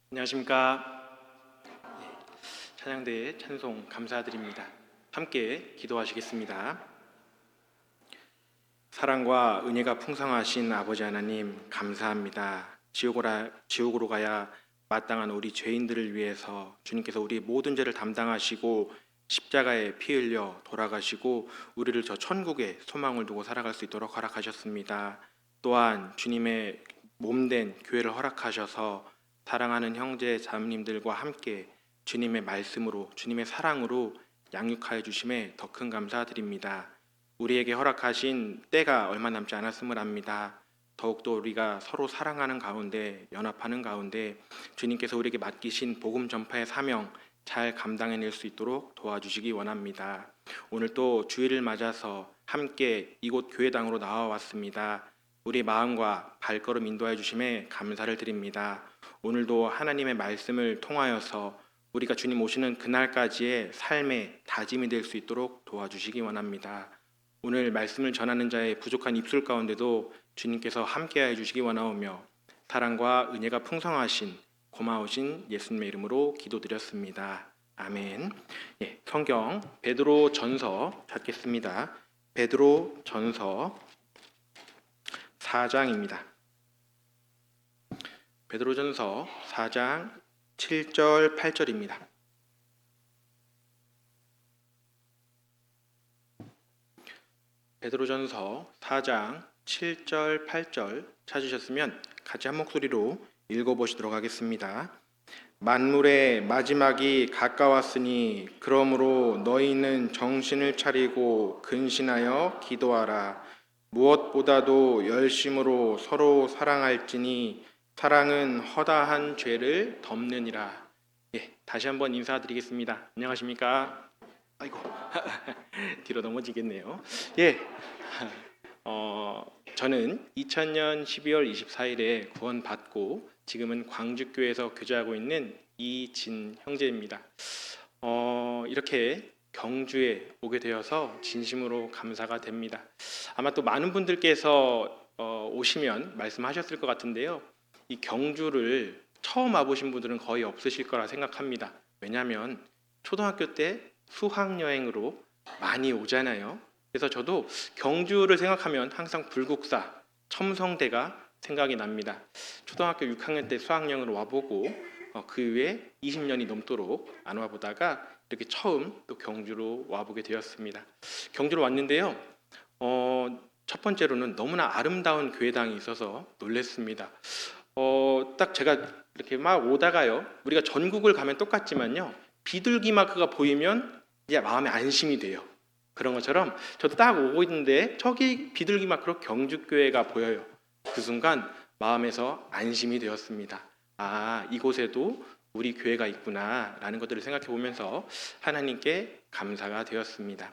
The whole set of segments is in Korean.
안녕하십니까. 찬양대의 찬송 감사드립니다. 함께 기도하시겠습니다. 사랑과 은혜가 풍성하신 아버지 하나님 감사합니다. 지옥으로 가야 마땅한 우리 죄인들을 위해서 주님께서 우리 모든 죄를 담당하시고 십자가에 피 흘려 돌아가시고 우리를 저 천국에 소망을 두고 살아갈 수 있도록 허락하셨습니다. 또한 주님의 몸된 교회를 허락하셔서 사랑하는 형제 자매님들과 함께 주님의 말씀으로 주님의 사랑으로 양육하여 주심에 더 큰 감사드립니다. 우리에게 허락하신 때가 얼마 남지 않았음을 압니다. 더욱더 우리가 서로 사랑하는 가운데 연합하는 가운데 주님께서 우리에게 맡기신 복음 전파의 사명 잘 감당해낼 수 있도록 도와주시기 원합니다. 오늘 또 주일을 맞아서 함께 이곳 교회당으로 나와왔습니다. 우리 마음과 발걸음 인도해 주심에 감사를 드립니다. 오늘도 하나님의 말씀을 통하여서 우리가 주님 오시는 그날까지의 삶의 다짐이 될 수 있도록 도와주시기 원합니다. 오늘 말씀을 전하는 자의 부족한 입술 가운데도 주님께서 함께해 주시기 원하오며 사랑과 은혜가 풍성하신 고마우신 예수님의 이름으로 기도드렸습니다. 아멘. 성경 베드로 전서 찾겠습니다. 베드로 전서 4장입니다. 베드로전서 4장 7절 8절입니다. 베드로전서 4장 7절 8절 찾으셨으면 같이 한 목소리로 읽어보시도록 하겠습니다. 만물의 마지막이 가까웠으니 그러므로 너희는 정신을 차리고 근신하여 기도하라. 무엇보다도 열심으로 서로 사랑할지니 사랑은 허다한 죄를 덮느니라. 다시 한번 인사드리겠습니다. 안녕하십니까? 아이고 뒤로 넘어지겠네요. 저는 2000년 12월 24일에 구원받고 지금은 광주교회에서 교제하고 있는 이진 형제입니다. 이렇게 경주에 오게 되어서 진심으로 감사가 됩니다. 아마 또 많은 분들께서 오시면 말씀하셨을 것 같은데요. 이 경주를 처음 와보신 분들은 거의 없으실 거라 생각합니다. 왜냐하면 초등학교 때 수학여행으로 많이 오잖아요. 그래서 저도 경주를 생각하면 항상 불국사, 첨성대가 생각이 납니다. 초등학교 6학년 때 수학여행으로 와보고 그 후에 20년이 넘도록 안 와보다가 이렇게 처음 또 경주로 와보게 되었습니다. 경주로 왔는데요. 첫 번째로는 너무나 아름다운 교회당이 있어서 놀랐습니다. 딱 제가 이렇게 막 오다가요. 우리가 전국을 가면 똑같지만요. 비둘기 마크가 보이면 이제 마음에 안심이 돼요. 그런 것처럼 저도 딱 오고 있는데 저기 비둘기 마크로 경주교회가 보여요. 그 순간 마음에서 안심이 되었습니다. 아, 이곳에도 우리 교회가 있구나 라는 것들을 생각해 보면서 하나님께 감사가 되었습니다.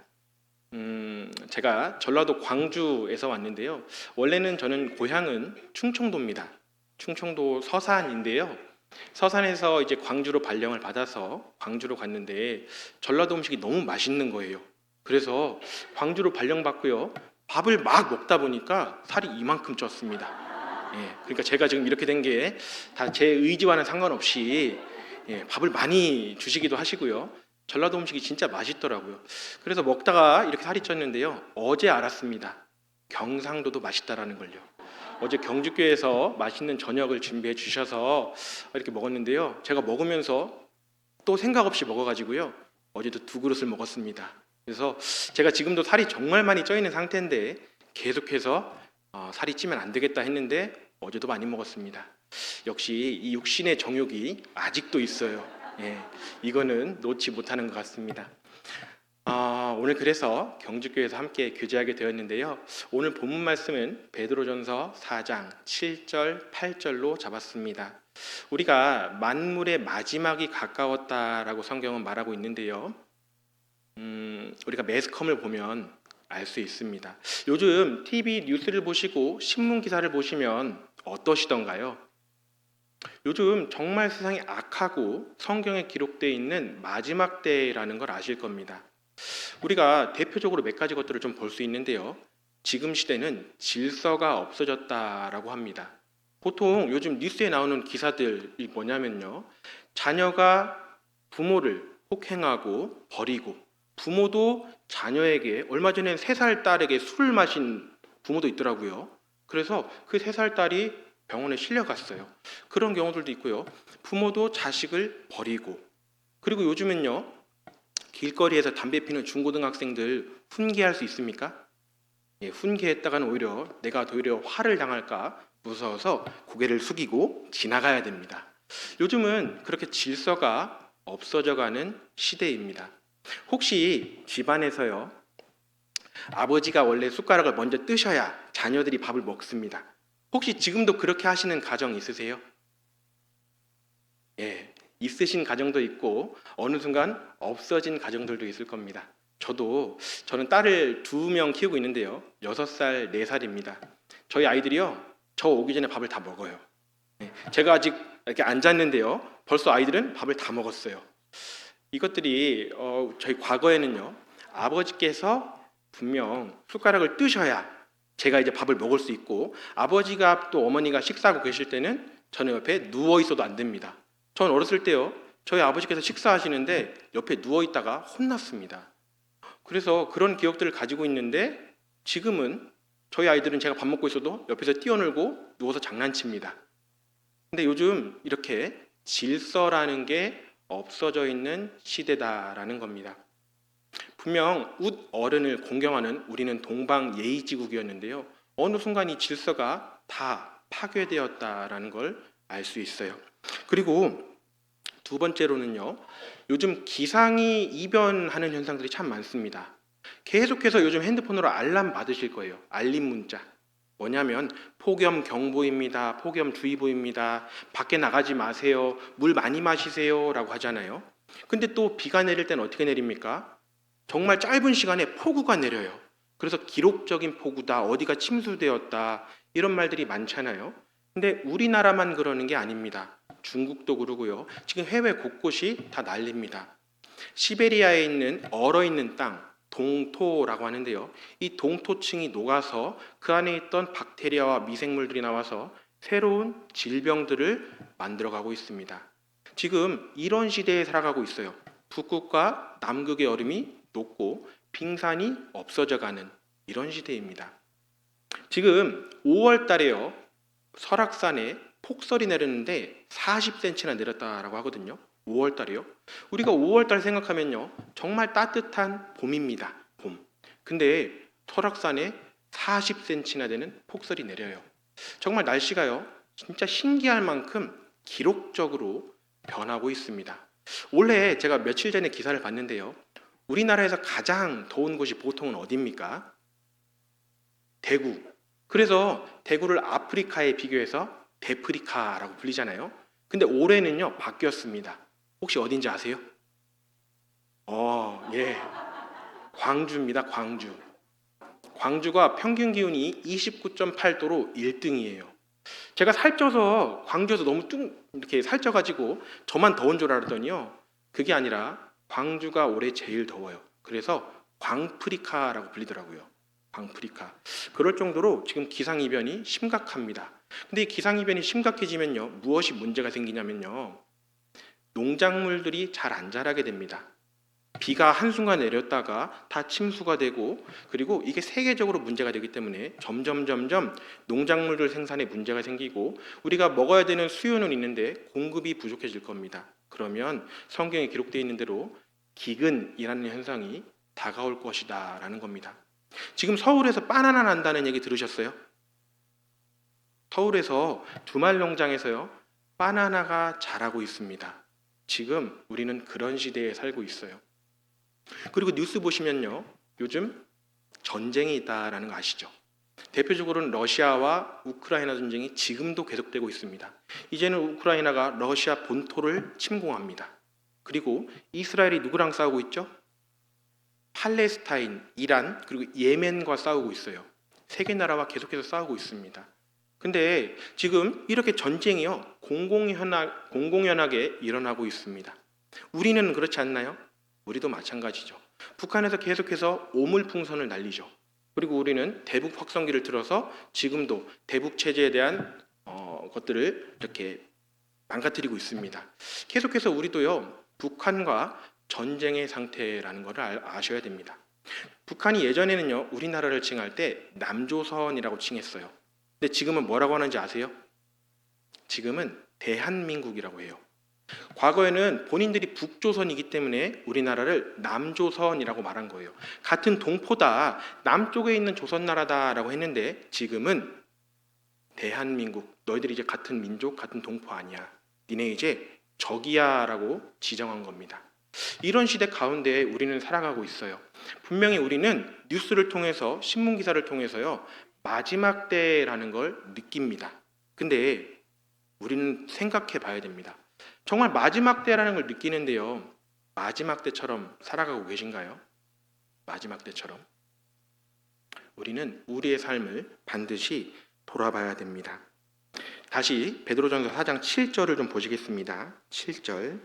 제가 전라도 광주에서 왔는데요. 원래는 저는 고향은 충청도입니다. 충청도 서산인데요. 서산에서 이제 광주로 발령을 받아서 광주로 갔는데 전라도 음식이 너무 맛있는 거예요. 그래서 광주로 발령받고요. 밥을 막 먹다 보니까 살이 이만큼 쪘습니다. 그러니까 제가 지금 이렇게 된 게 다 제 의지와는 상관없이 밥을 많이 주시기도 하시고요. 전라도 음식이 진짜 맛있더라고요. 그래서 먹다가 이렇게 살이 쪘는데요. 어제 알았습니다. 경상도도 맛있다라는 걸요. 어제 경주교회에서 맛있는 저녁을 준비해 주셔서 이렇게 먹었는데요. 제가 먹으면서 또 생각 없이 먹어가지고요. 어제도 2그릇을 먹었습니다. 그래서 제가 지금도 살이 정말 많이 쪄 있는 상태인데 계속해서 살이 찌면 안 되겠다 했는데 어제도 많이 먹었습니다. 역시 이 육신의 정욕이 아직도 있어요. 이거는 놓지 못하는 것 같습니다. 오늘 그래서 경주교회에서 함께 교제하게 되었는데요. 오늘 본문 말씀은 베드로전서 4장 7절 8절로 잡았습니다. 우리가 만물의 마지막이 가까웠다라고 성경은 말하고 있는데요. 우리가 매스컴을 보면 알 수 있습니다. 요즘 TV 뉴스를 보시고 신문 기사를 보시면 어떠시던가요? 요즘 정말 세상이 악하고 성경에 기록되어 있는 마지막 때라는 걸 아실 겁니다. 우리가 대표적으로 몇 가지 것들을 좀 볼 수 있는데요. 지금 시대는 질서가 없어졌다라고 합니다. 보통 요즘 뉴스에 나오는 기사들이 뭐냐면요. 자녀가 부모를 폭행하고 버리고 부모도 자녀에게 얼마 전에 3살 딸에게 술을 마신 부모도 있더라고요. 그래서 그 3살 딸이 병원에 실려갔어요. 그런 경우들도 있고요. 부모도 자식을 버리고 그리고 요즘은요. 길거리에서 담배 피는 중고등학생들 훈계할 수 있습니까? 예, 훈계했다가는 오히려 내가 오히려 화를 당할까 무서워서 고개를 숙이고 지나가야 됩니다. 요즘은 그렇게 질서가 없어져가는 시대입니다. 혹시 집안에서요, 아버지가 원래 숟가락을 먼저 뜨셔야 자녀들이 밥을 먹습니다. 혹시 지금도 그렇게 하시는 가정 있으세요? 예, 있으신 가정도 있고 어느 순간 없어진 가정들도 있을 겁니다. 저는 딸을 2명 키우고 있는데요. 6살, 4살입니다. 저희 아이들이요. 저 오기 전에 밥을 다 먹어요. 제가 아직 이렇게 앉았는데요. 벌써 아이들은 밥을 다 먹었어요. 이것들이 저희 과거에는요. 아버지께서 분명 숟가락을 뜨셔야 제가 이제 밥을 먹을 수 있고 아버지가 또 어머니가 식사하고 계실 때는 저는 옆에 누워 있어도 안 됩니다. 전 어렸을 때요. 저희 아버지께서 식사하시는데 옆에 누워 있다가 혼났습니다. 그래서 그런 기억들을 가지고 있는데 지금은 저희 아이들은 제가 밥 먹고 있어도 옆에서 뛰어놀고 누워서 장난칩니다. 근데 요즘 이렇게 질서라는 게 없어져 있는 시대다라는 겁니다. 분명 웃 어른을 공경하는 우리는 동방 예의지국이었는데요. 어느 순간 이 질서가 다 파괴되었다라는 걸 알 수 있어요. 그리고 2번째로는요. 요즘 기상이 이변하는 현상들이 참 많습니다. 계속해서 요즘 핸드폰으로 알람 받으실 거예요. 알림 문자. 뭐냐면 폭염 경보입니다. 폭염 주의보입니다. 밖에 나가지 마세요. 물 많이 마시세요라고 하잖아요. 근데 또 비가 내릴 때는 어떻게 내립니까? 정말 짧은 시간에 폭우가 내려요. 그래서 기록적인 폭우다, 어디가 침수되었다 이런 말들이 많잖아요. 근데 우리나라만 그러는 게 아닙니다. 중국도 그러고요. 지금 해외 곳곳이 다 난립니다. 시베리아에 있는 얼어있는 땅, 동토라고 하는데요. 이 동토층이 녹아서 그 안에 있던 박테리아와 미생물들이 나와서 새로운 질병들을 만들어가고 있습니다. 지금 이런 시대에 살아가고 있어요. 북극과 남극의 얼음이 녹고 빙산이 없어져가는 이런 시대입니다. 지금 5월 달에요. 설악산에 폭설이 내렸는데 40cm나 내렸다라고 하거든요. 5월 달이요. 우리가 5월 달 생각하면요. 정말 따뜻한 봄입니다. 봄. 근데 설악산에 40cm나 되는 폭설이 내려요. 정말 날씨가요. 진짜 신기할 만큼 기록적으로 변하고 있습니다. 원래 제가 며칠 전에 기사를 봤는데요. 우리나라에서 가장 더운 곳이 보통은 어디입니까? 대구. 그래서 대구를 아프리카에 비교해서 데프리카라고 불리잖아요. 근데 올해는요 바뀌었습니다. 혹시 어딘지 아세요? 예. 광주입니다. 광주. 광주가 평균 기온이 29.8도로 1등이에요. 제가 살쪄서 광주에서 너무 이렇게 살쪄가지고 저만 더운 줄 알았더니요. 그게 아니라 광주가 올해 제일 더워요. 그래서 광프리카라고 불리더라고요. 광프리카. 그럴 정도로 지금 기상이변이 심각합니다. 근데 이 기상이변이 심각해지면요. 무엇이 문제가 생기냐면요. 농작물들이 잘 안 자라게 됩니다. 비가 한순간 내렸다가 다 침수가 되고 그리고 이게 세계적으로 문제가 되기 때문에 점점 농작물들 생산에 문제가 생기고 우리가 먹어야 되는 수요는 있는데 공급이 부족해질 겁니다. 그러면 성경에 기록되어 있는 대로 기근이라는 현상이 다가올 것이다 라는 겁니다. 지금 서울에서 바나나 난다는 얘기 들으셨어요? 서울에서 주말 농장에서요 바나나가 자라고 있습니다. 지금 우리는 그런 시대에 살고 있어요. 그리고 뉴스 보시면요 요즘 전쟁이 있다라는 거 아시죠? 대표적으로는 러시아와 우크라이나 전쟁이 지금도 계속되고 있습니다. 이제는 우크라이나가 러시아 본토를 침공합니다. 그리고 이스라엘이 누구랑 싸우고 있죠? 팔레스타인, 이란, 그리고 예멘과 싸우고 있어요. 세 개 나라와 계속해서 싸우고 있습니다. 근데 지금 이렇게 전쟁이요 공공연하게 일어나고 있습니다. 우리는 그렇지 않나요? 우리도 마찬가지죠. 북한에서 계속해서 오물풍선을 날리죠. 그리고 우리는 대북 확성기를 틀어서 지금도 대북 체제에 대한 것들을 이렇게 망가뜨리고 있습니다. 계속해서 우리도요, 북한과 전쟁의 상태라는 것을 아셔야 됩니다. 북한이 예전에는요, 우리나라를 칭할 때 남조선이라고 칭했어요. 근데 지금은 뭐라고 하는지 아세요? 지금은 대한민국이라고 해요. 과거에는 본인들이 북조선이기 때문에 우리나라를 남조선이라고 말한 거예요. 같은 동포다, 남쪽에 있는 조선나라다라고 했는데 지금은 대한민국, 너희들이 이제 같은 민족, 같은 동포 아니야. 니네 이제 적이야라고 지정한 겁니다. 이런 시대 가운데 우리는 살아가고 있어요. 분명히 우리는 뉴스를 통해서, 신문 기사를 통해서요, 마지막 때라는 걸 느낍니다. 근데 우리는 생각해 봐야 됩니다. 정말 마지막 때라는 걸 느끼는데요, 마지막 때처럼 살아가고 계신가요? 마지막 때처럼. 우리는 우리의 삶을 반드시 돌아봐야 됩니다. 다시 베드로전서 4장 7절을 좀 보시겠습니다. 7절.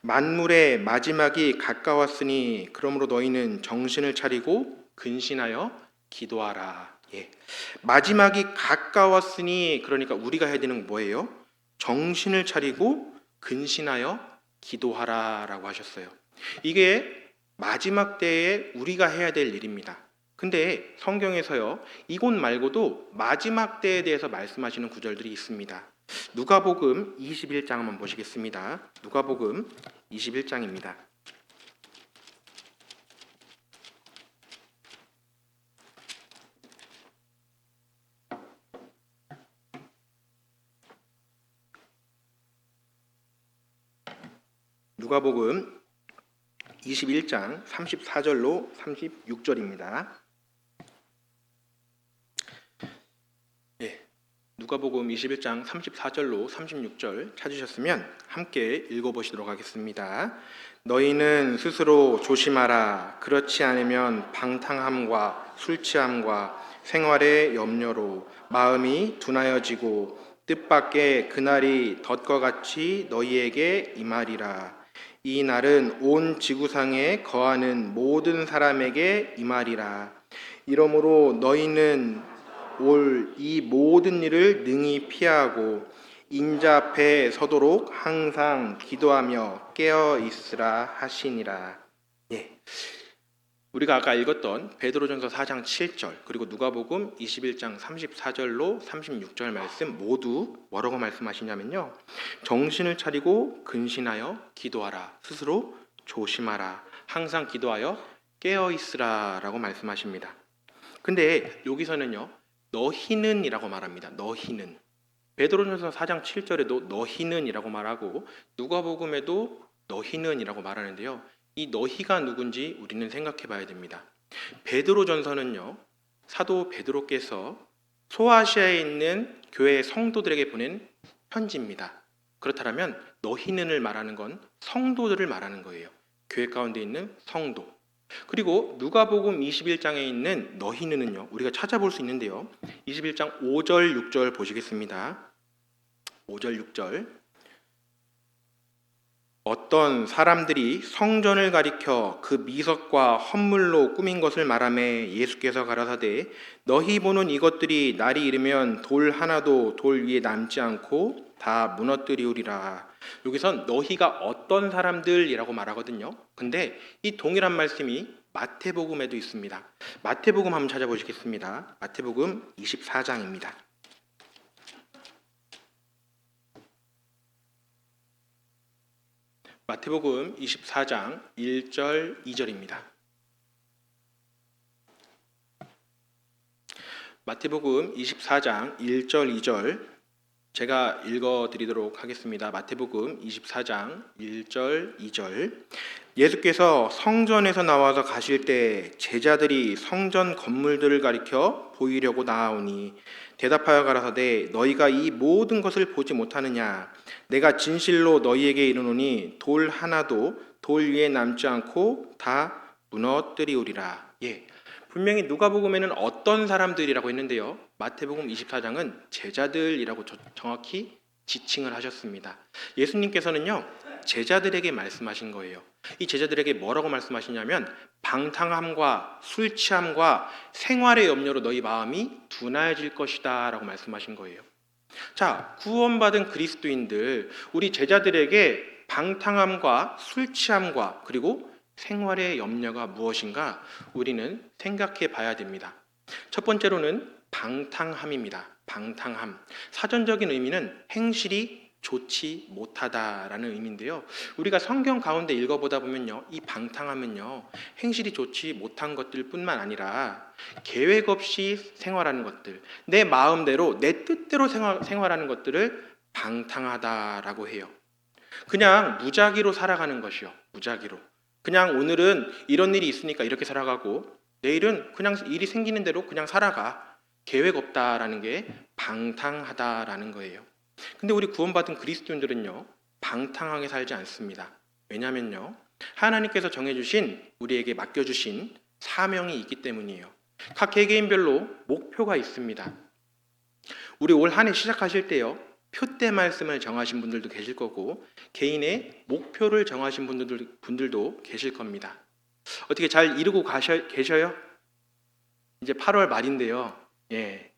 만물의 마지막이 가까웠으니 그러므로 너희는 정신을 차리고 근신하여 기도하라. 예. 마지막이 가까웠으니, 그러니까 우리가 해야 되는 건 뭐예요? 정신을 차리고 근신하여 기도하라라고 하셨어요. 이게 마지막 때에 우리가 해야 될 일입니다. 근데 성경에서요, 이곳 말고도 마지막 때에 대해서 말씀하시는 구절들이 있습니다. 누가복음 21장 한번 보시겠습니다. 누가복음 21장입니다. 누가복음 21장 34절로 36절입니다. 누가복음 21장 34절로 36절 찾으셨으면 함께 읽어보시도록 하겠습니다. 너희는 스스로 조심하라. 그렇지 않으면 방탕함과 술취함과 생활의 염려로 마음이 둔하여지고 뜻밖의 그날이 덫과 같이 너희에게 임하리라. 이 날은 온 지구상에 거하는 모든 사람에게 임하리라. 이러므로 너희는 올 이 모든 일을 능히 피하고 인자 앞에 서도록 항상 기도하며 깨어 있으라 하시니라. 예. 우리가 아까 읽었던 베드로전서 4장 7절 그리고 누가복음 21장 34절로 36절 말씀 모두 뭐라고 말씀하시냐면요, 정신을 차리고 근신하여 기도하라. 스스로 조심하라. 항상 기도하여 깨어 있으라 라고 말씀하십니다. 근데 여기서는요, 너희는 이라고 말합니다. 너희는. 베드로전서 4장 7절에도 너희는 이라고 말하고 누가복음에도 너희는 이라고 말하는데요, 이 너희가 누군지 우리는 생각해 봐야 됩니다. 베드로전서는요, 사도 베드로께서 소아시아에 있는 교회 성도들에게 보낸 편지입니다. 그렇다면 너희는을 말하는 건 성도들을 말하는 거예요. 교회 가운데 있는 성도. 그리고 누가복음 21장에 있는 너희는은요, 우리가 찾아볼 수 있는데요, 21장 5절 6절 보시겠습니다. 5절 6절. 어떤 사람들이 성전을 가리켜 그 미석과 헌물로 꾸민 것을 말하매 예수께서 가라사대 너희 보는 이것들이 날이 이르면 돌 하나도 돌 위에 남지 않고 다 무너뜨리우리라. 여기선 너희가 어떤 사람들이라고 말하거든요. 근데 이 동일한 말씀이 마태복음에도 있습니다. 마태복음 한번 찾아보시겠습니다. 마태복음 24장입니다. 마태복음 24장 1절 2절입니다. 마태복음 24장 1절 2절 제가 읽어드리도록 하겠습니다. 마태복음 24장 1절 2절. 예수께서 성전에서 나와서 가실 때 제자들이 성전 건물들을 가리켜 보이려고 나아오니 대답하여 가라사대 너희가 이 모든 것을 보지 못하느냐. 내가 진실로 너희에게 이르노니 돌 하나도 돌 위에 남지 않고 다 무너뜨리우리라. 예. 분명히 누가복음에는 어떤 사람들이라고 했는데요, 마태복음 24장은 제자들이라고 정확히 지칭을 하셨습니다. 예수님께서는요, 제자들에게 말씀하신 거예요. 이 제자들에게 뭐라고 말씀하시냐면 방탕함과 술 취함과 생활의 염려로 너희 마음이 둔하여질 것이다 라고 말씀하신 거예요. 자, 구원받은 그리스도인들, 우리 제자들에게 방탕함과 술 취함과 그리고 생활의 염려가 무엇인가 우리는 생각해 봐야 됩니다. 첫 번째로는 방탕함입니다. 방탕함. 사전적인 의미는 행실이 좋지 못하다라는 의미인데요. 우리가 성경 가운데 읽어보다 보면요, 이 방탕함은요, 행실이 좋지 못한 것들뿐만 아니라 계획 없이 생활하는 것들, 내 마음대로 내 뜻대로 생활하는 것들을 방탕하다라고 해요. 그냥 무작위로 살아가는 것이요. 무작위로. 그냥 오늘은 이런 일이 있으니까 이렇게 살아가고 내일은 그냥 일이 생기는 대로 그냥 살아가. 계획 없다라는 게 방탕하다라는 거예요. 근데 우리 구원받은 그리스도인들은요, 방탕하게 살지 않습니다. 왜냐면요, 하나님께서 정해주신, 우리에게 맡겨주신 사명이 있기 때문이에요. 각 개개인별로 목표가 있습니다. 우리 올 한 해 시작하실 때요, 표대 말씀을 정하신 분들도 계실 거고 개인의 목표를 정하신 분들도 계실 겁니다. 어떻게 잘 이루고 계셔요? 이제 8월 말인데요. 예,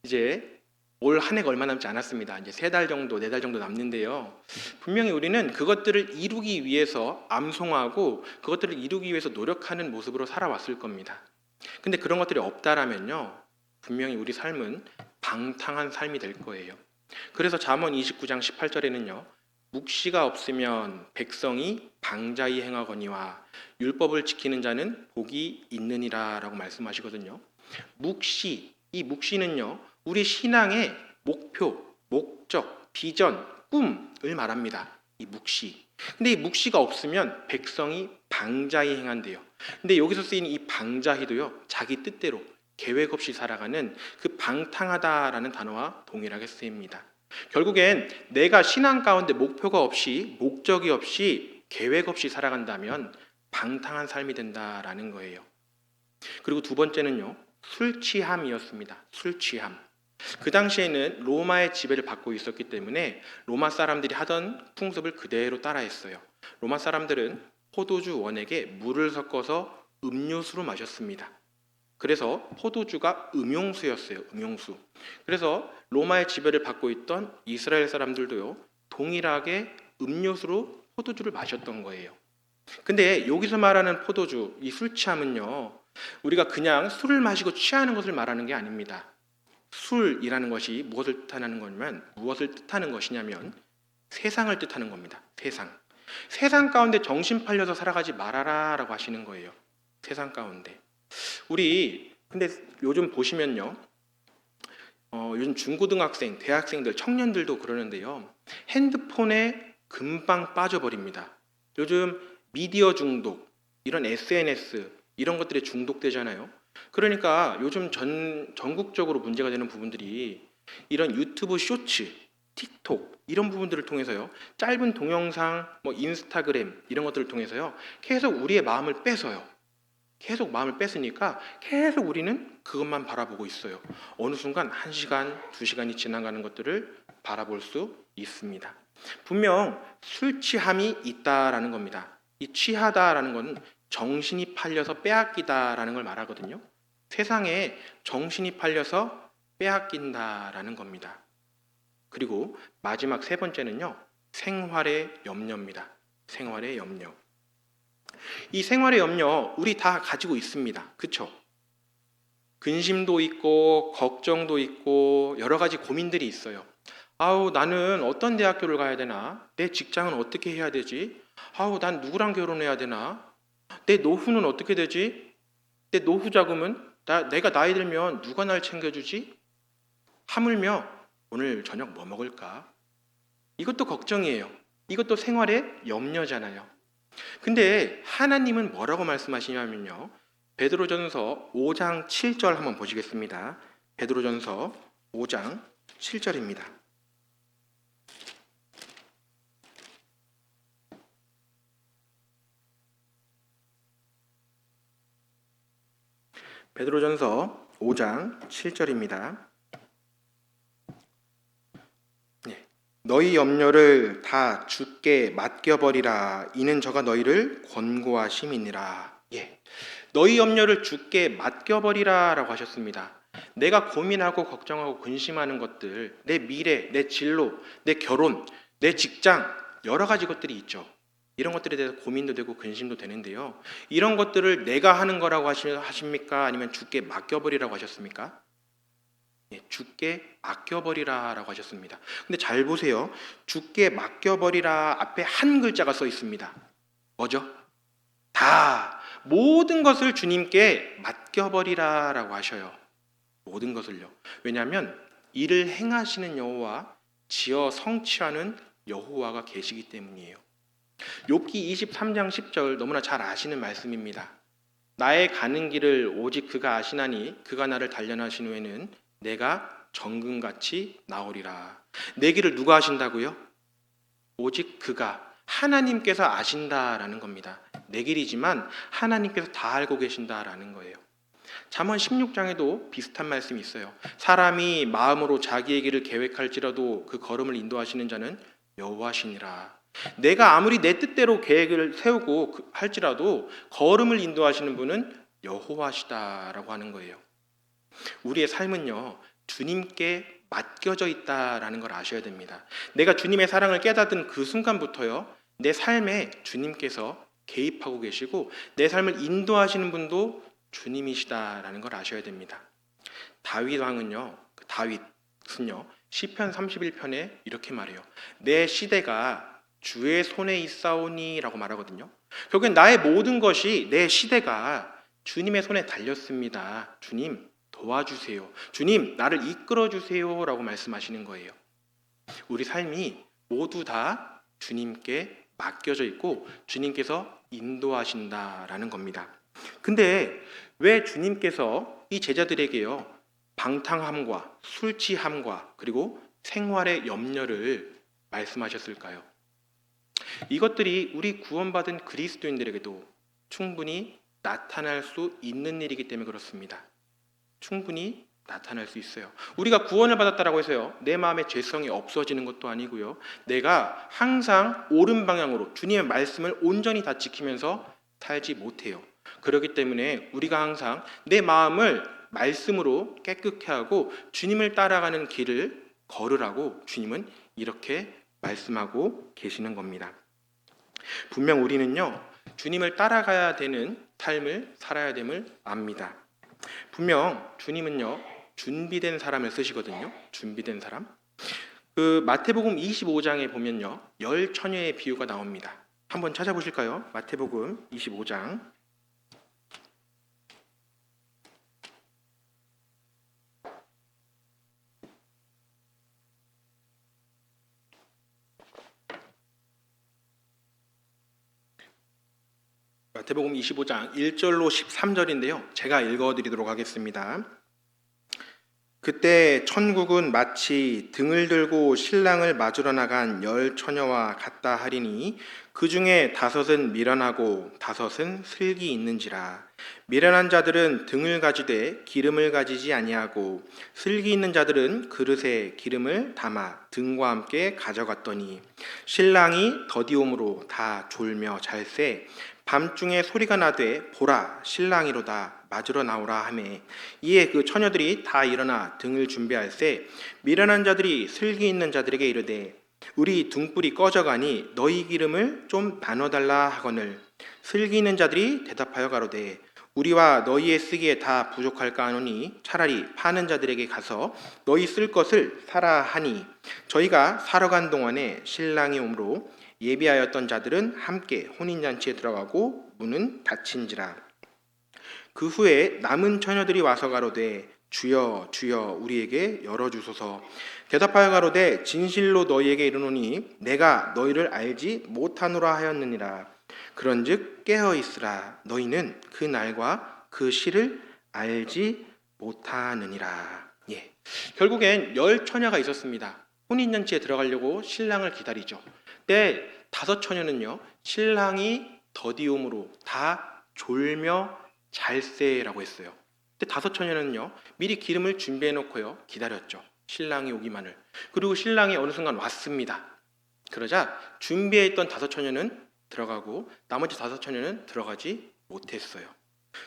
이제 올 한 해가 얼마 남지 않았습니다. 이제 3달 정도, 4달 정도 남는데요. 분명히 우리는 그것들을 이루기 위해서 암송하고 그것들을 이루기 위해서 노력하는 모습으로 살아왔을 겁니다. 근데 그런 것들이 없다라면요, 분명히 우리 삶은 방탕한 삶이 될 거예요. 그래서 잠언 29장 18절에는요, 묵시가 없으면 백성이 방자히 행하거니와 율법을 지키는 자는 복이 있느니라 라고 말씀하시거든요. 묵시, 이 묵시는요, 우리 신앙의 목표, 목적, 비전, 꿈을 말합니다. 이 묵시. 근데 이 묵시가 없으면 백성이 방자히 행한대요. 근데 여기서 쓰이는 이 방자히도요, 자기 뜻대로 계획 없이 살아가는 그 방탕하다라는 단어와 동일하게 쓰입니다. 결국엔 내가 신앙 가운데 목표가 없이, 목적이 없이, 계획 없이 살아간다면 방탕한 삶이 된다라는 거예요. 그리고 두 번째는요, 술 취함이었습니다. 술 취함. 그 당시에는 로마의 지배를 받고 있었기 때문에 로마 사람들이 하던 풍습을 그대로 따라했어요. 로마 사람들은 포도주 원액에 물을 섞어서 음료수로 마셨습니다. 그래서 포도주가 음용수였어요. 음용수. 그래서 로마의 지배를 받고 있던 이스라엘 사람들도요, 동일하게 음료수로 포도주를 마셨던 거예요. 근데 여기서 말하는 포도주, 이 술 취함은요, 우리가 그냥 술을 마시고 취하는 것을 말하는 게 아닙니다. 술이라는 것이 무엇을 뜻하는 것이냐면 세상을 뜻하는 겁니다. 세상 가운데 정신 팔려서 살아가지 말아라라고 하시는 거예요. 세상 가운데. 우리 근데 요즘 보시면요, 요즘 중고등학생, 대학생들, 청년들도 그러는데요, 핸드폰에 금방 빠져버립니다. 요즘 미디어 중독, 이런 SNS 이런 것들에 중독되잖아요. 그러니까 요즘 전국적으로 문제가 되는 부분들이 이런 유튜브 쇼츠, 틱톡 이런 부분들을 통해서요, 짧은 동영상, 인스타그램 이런 것들을 통해서요, 계속 우리의 마음을 뺏어요. 계속 마음을 뺏으니까 계속 우리는 그것만 바라보고 있어요. 어느 순간 1시간, 2시간이 지나가는 것들을 바라볼 수 있습니다. 분명 술 취함이 있다라는 겁니다. 이 취하다라는 것은 정신이 팔려서 빼앗기다라는 걸 말하거든요. 세상에 정신이 팔려서 빼앗긴다라는 겁니다. 그리고 마지막 세 번째는요, 생활의 염려입니다. 생활의 염려. 이 생활의 염려 우리 다 가지고 있습니다. 그렇죠? 근심도 있고 걱정도 있고 여러 가지 고민들이 있어요. 아우, 나는 어떤 대학교를 가야 되나? 내 직장은 어떻게 해야 되지? 아우, 난 누구랑 결혼해야 되나? 내 노후는 어떻게 되지? 내 노후 자금은? 내가 나이 들면 누가 날 챙겨주지? 하물며 오늘 저녁 뭐 먹을까? 이것도 걱정이에요. 이것도 생활의 염려잖아요. 근데 하나님은 뭐라고 말씀하시냐면요, 베드로전서 5장 7절 한번 보시겠습니다. 베드로전서 5장 7절입니다. 베드로전서 5장 7절입니다. 너희 염려를 다 주께 맡겨버리라. 이는 저가 너희를 권고하심이니라. 예, 너희 염려를 주께 맡겨버리라라고 하셨습니다. 내가 고민하고 걱정하고 근심하는 것들, 내 미래, 내 진로, 내 결혼, 내 직장, 여러 가지 것들이 있죠. 이런 것들에 대해서 고민도 되고 근심도 되는데요. 이런 것들을 내가 하는 거라고 하십니까? 아니면 주께 맡겨버리라고 하셨습니까? 예, 주께 맡겨버리라라고 하셨습니다. 근데 잘 보세요. 주께 맡겨버리라 앞에 한 글자가 써 있습니다. 뭐죠? 다, 모든 것을 주님께 맡겨버리라라고 하셔요. 모든 것을요. 왜냐하면 이를 행하시는 여호와, 지어 성취하는 여호와가 계시기 때문이에요. 욥기 23장 10절 너무나 잘 아시는 말씀입니다. 나의 가는 길을 오직 그가 아시나니 그가 나를 단련하신 후에는 내가 정금같이 나오리라. 내 길을 누가 아신다고요? 오직 그가, 하나님께서 아신다라는 겁니다. 내 길이지만 하나님께서 다 알고 계신다라는 거예요. 잠언 16장에도 비슷한 말씀이 있어요. 사람이 마음으로 자기의 길을 계획할지라도 그 걸음을 인도하시는 자는 여호와시니라. 내가 아무리 내 뜻대로 계획을 세우고 할지라도 걸음을 인도하시는 분은 여호와시다라고 하는 거예요. 우리의 삶은요, 주님께 맡겨져 있다라는 걸 아셔야 됩니다. 내가 주님의 사랑을 깨닫은 그 순간부터요, 내 삶에 주님께서 개입하고 계시고 내 삶을 인도하시는 분도 주님이시다라는 걸 아셔야 됩니다. 다윗 왕은요, 다윗은요, 시편 31편에 이렇게 말해요. 내 시대가 주의 손에 있사오니라고 말하거든요. 결국엔 나의 모든 것이, 내 시대가 주님의 손에 달렸습니다. 주님 도와주세요. 주님 나를 이끌어 주세요라고 말씀하시는 거예요. 우리 삶이 모두 다 주님께 맡겨져 있고 주님께서 인도하신다라는 겁니다. 근데 왜 주님께서 이 제자들에게요, 방탕함과 술 취함과 그리고 생활의 염려를 말씀하셨을까요? 이것들이 우리 구원받은 그리스도인들에게도 충분히 나타날 수 있는 일이기 때문에 그렇습니다. 충분히 나타날 수 있어요. 우리가 구원을 받았다라고 해서요, 내 마음의 죄성이 없어지는 것도 아니고요, 내가 항상 옳은 방향으로 주님의 말씀을 온전히 다 지키면서 살지 못해요. 그렇기 때문에 우리가 항상 내 마음을 말씀으로 깨끗게 하고 주님을 따라가는 길을 걸으라고 주님은 이렇게 말씀하고 계시는 겁니다. 분명 우리는요, 주님을 따라가야 되는 삶을 살아야 됨을 압니다. 분명 주님은요, 준비된 사람을 쓰시거든요. 준비된 사람. 그 마태복음 25장에 보면요, 열 처녀의 비유가 나옵니다. 한번 찾아보실까요? 마태복음 25장. 마태복음 25장 1절로 13절인데요. 제가 읽어드리도록 하겠습니다. 그때 천국은 마치 등을 들고 신랑을 맞으러 나간 열 처녀와 같다 하리니 그 중에 5은 미련하고 5은 슬기 있는지라. 미련한 자들은 등을 가지되 기름을 가지지 아니하고 슬기 있는 자들은 그릇에 기름을 담아 등과 함께 가져갔더니 신랑이 더디옴으로 다 졸며 잘새 밤중에 소리가 나되 보라 신랑이로다 맞으러 나오라 하매 이에 그 처녀들이 다 일어나 등을 준비할세 미련한 자들이 슬기 있는 자들에게 이르되 우리 등불이 꺼져가니 너희 기름을 좀 나눠달라 하거늘 슬기 있는 자들이 대답하여 가로되 우리와 너희의 쓰기에 다 부족할까 하노니 차라리 파는 자들에게 가서 너희 쓸 것을 사라 하니 저희가 사러 간 동안에 신랑이 오므로 예비하였던 자들은 함께 혼인잔치에 들어가고 문은 닫힌지라. 그 후에 남은 처녀들이 와서 가로되 주여 주여 우리에게 열어주소서. 대답하여 가로되 진실로 너희에게 이르노니 내가 너희를 알지 못하노라 하였느니라. 그런즉 깨어있으라. 너희는 그 날과 그 시를 알지 못하느니라. 예. 결국엔 열 처녀가 있었습니다. 혼인잔치에 들어가려고 신랑을 기다리죠. 때 5 처녀는요, 신랑이 더디옴으로 다 졸며 잘세라고 했어요. 근데 5 처녀는요, 미리 기름을 준비해 놓고요, 기다렸죠. 신랑이 오기만을. 그리고 신랑이 어느 순간 왔습니다. 그러자 준비해 있던 5처녀는 들어가고 나머지 5처녀는 들어가지 못했어요.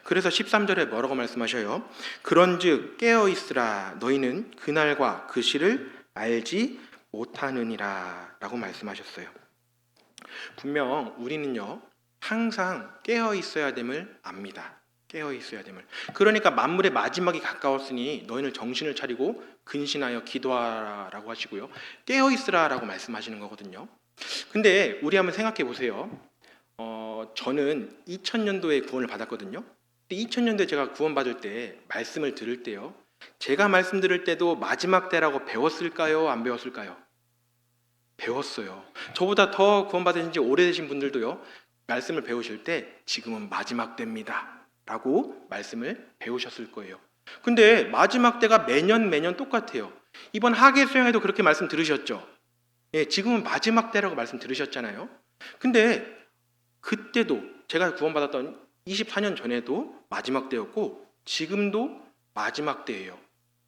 그래서 13절에 뭐라고 말씀하셔요? 그런즉 깨어 있으라, 너희는 그날과 그 시를 알지 못하느니라 라고 말씀하셨어요. 분명 우리는요 항상 깨어 있어야 됨을 압니다. 깨어 있어야 됨을. 그러니까 만물의 마지막이 가까웠으니 너희는 정신을 차리고 근신하여 기도하라라고 하시고요. 깨어 있으라라고 말씀하시는 거거든요. 근데 우리 한번 생각해 보세요. 저는 2000년도에 구원을 받았거든요. 근데 2000년도에 제가 구원받을 때 말씀을 들을 때요. 제가 말씀 들을 때도 마지막 때라고 배웠을까요? 안 배웠을까요? 배웠어요. 저보다 더 구원받으신 지 오래되신 분들도요. 말씀을 배우실 때 지금은 마지막 때입니다 라고 말씀을 배우셨을 거예요. 근데 마지막 때가 매년 똑같아요. 이번 하계 수양에도 그렇게 말씀 들으셨죠? 예, 지금은 마지막 때라고 말씀 들으셨잖아요. 근데 그때도 제가 구원받았던 24년 전에도 마지막 때였고 지금도 마지막 때예요.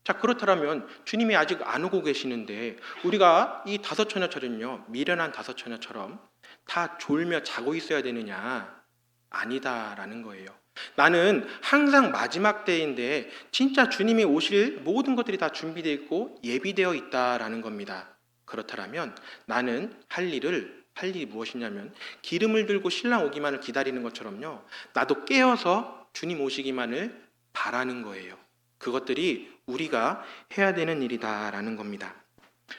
자, 그렇다면 주님이 아직 안 오고 계시는데 우리가 이 5처녀처럼요, 미련한 5처녀처럼 다 졸며 자고 있어야 되느냐? 아니다라는 거예요. 나는 항상 마지막 때인데 진짜 주님이 오실 모든 것들이 다 준비되어 있고 예비되어 있다라는 겁니다. 그렇다면 나는 할 일이 무엇이냐면 기름을 들고 신랑 오기만을 기다리는 것처럼요. 나도 깨어서 주님 오시기만을 바라는 거예요. 그것들이 우리가 해야 되는 일이다라는 겁니다.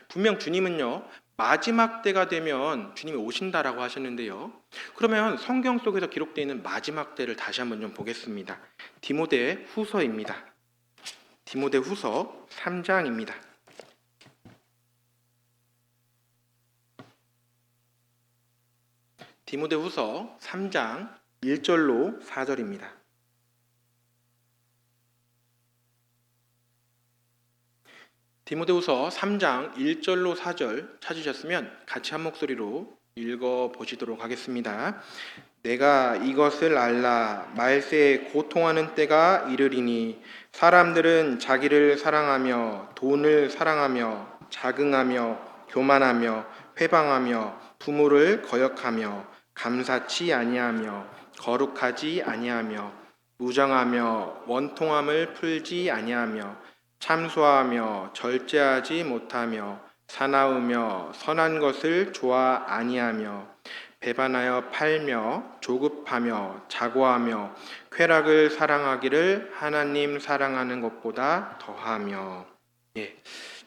분명 주님은요. 마지막 때가 되면 주님이 오신다라고 하셨는데요. 그러면 성경 속에서 기록되어 있는 마지막 때를 다시 한번 좀 보겠습니다. 디모데 후서입니다. 디모데 후서 3장입니다. 디모데 후서 3장 1절로 4절입니다. 디모데후서 3장 1절로 4절 찾으셨으면 같이 한 목소리로 읽어보시도록 하겠습니다. 내가 이것을 알라. 말세에 고통하는 때가 이르리니 사람들은 자기를 사랑하며 돈을 사랑하며 자긍하며 교만하며 회방하며 부모를 거역하며 감사치 아니하며 거룩하지 아니하며 무정하며 원통함을 풀지 아니하며 참소하며 절제하지 못하며 사나우며 선한 것을 좋아 아니하며 배반하여 팔며 조급하며 자고하며 쾌락을 사랑하기를 하나님 사랑하는 것보다 더하며. 예,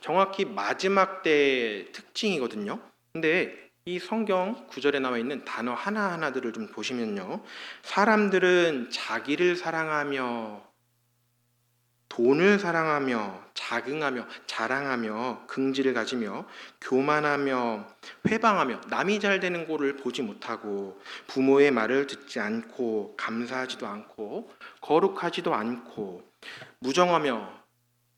정확히 마지막 때의 특징이거든요. 근데 이 성경 구절에 나와 있는 단어 하나하나들을 좀 보시면요. 사람들은 자기를 사랑하며 돈을 사랑하며 자긍하며 자랑하며 긍지를 가지며 교만하며 회방하며 남이 잘 되는 꼴을 보지 못하고 부모의 말을 듣지 않고 감사하지도 않고 거룩하지도 않고 무정하며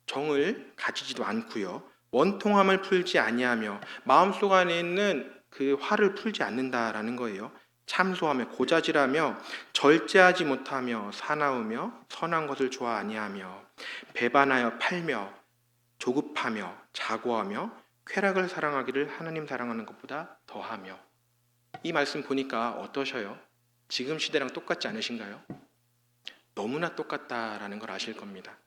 정을 가지지도 않고요. 원통함을 풀지 아니하며 마음속 안에 있는 그 화를 풀지 않는다라는 거예요. 참소하며 고자질하며 절제하지 못하며 사나우며 선한 것을 좋아 아니하며 배반하여 팔며 조급하며 자고하며 쾌락을 사랑하기를 하나님 사랑하는 것보다 더하며. 이 말씀 보니까 어떠셔요? 지금 시대랑 똑같지 않으신가요? 너무나 똑같다라는 걸 아실 겁니다.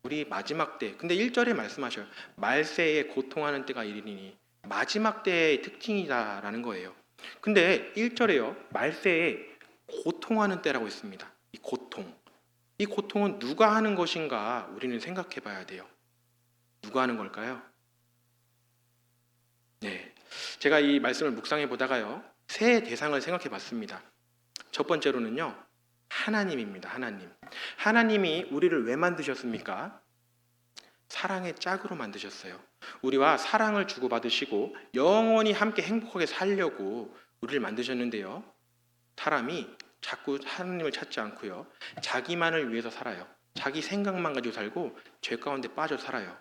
우리 마지막 때, 근데 1절에 말씀하셔요. 말세에 고통하는 때가 이르리니 마지막 때의 특징이다라는 거예요. 근데 1절에요. 말세에 고통하는 때라고 있습니다. 이 고통. 이 고통은 누가 하는 것인가 우리는 생각해 봐야 돼요. 누가 하는 걸까요? 네. 제가 이 말씀을 묵상해 보다가요. 세 대상을 생각해 봤습니다. 첫 번째로는요. 하나님입니다. 하나님. 하나님이 우리를 왜 만드셨습니까? 사랑의 짝으로 만드셨어요. 우리와 사랑을 주고받으시고 영원히 함께 행복하게 살려고 우리를 만드셨는데요. 사람이 자꾸 하나님을 찾지 않고요. 자기만을 위해서 살아요. 자기 생각만 가지고 살고 죄 가운데 빠져 살아요.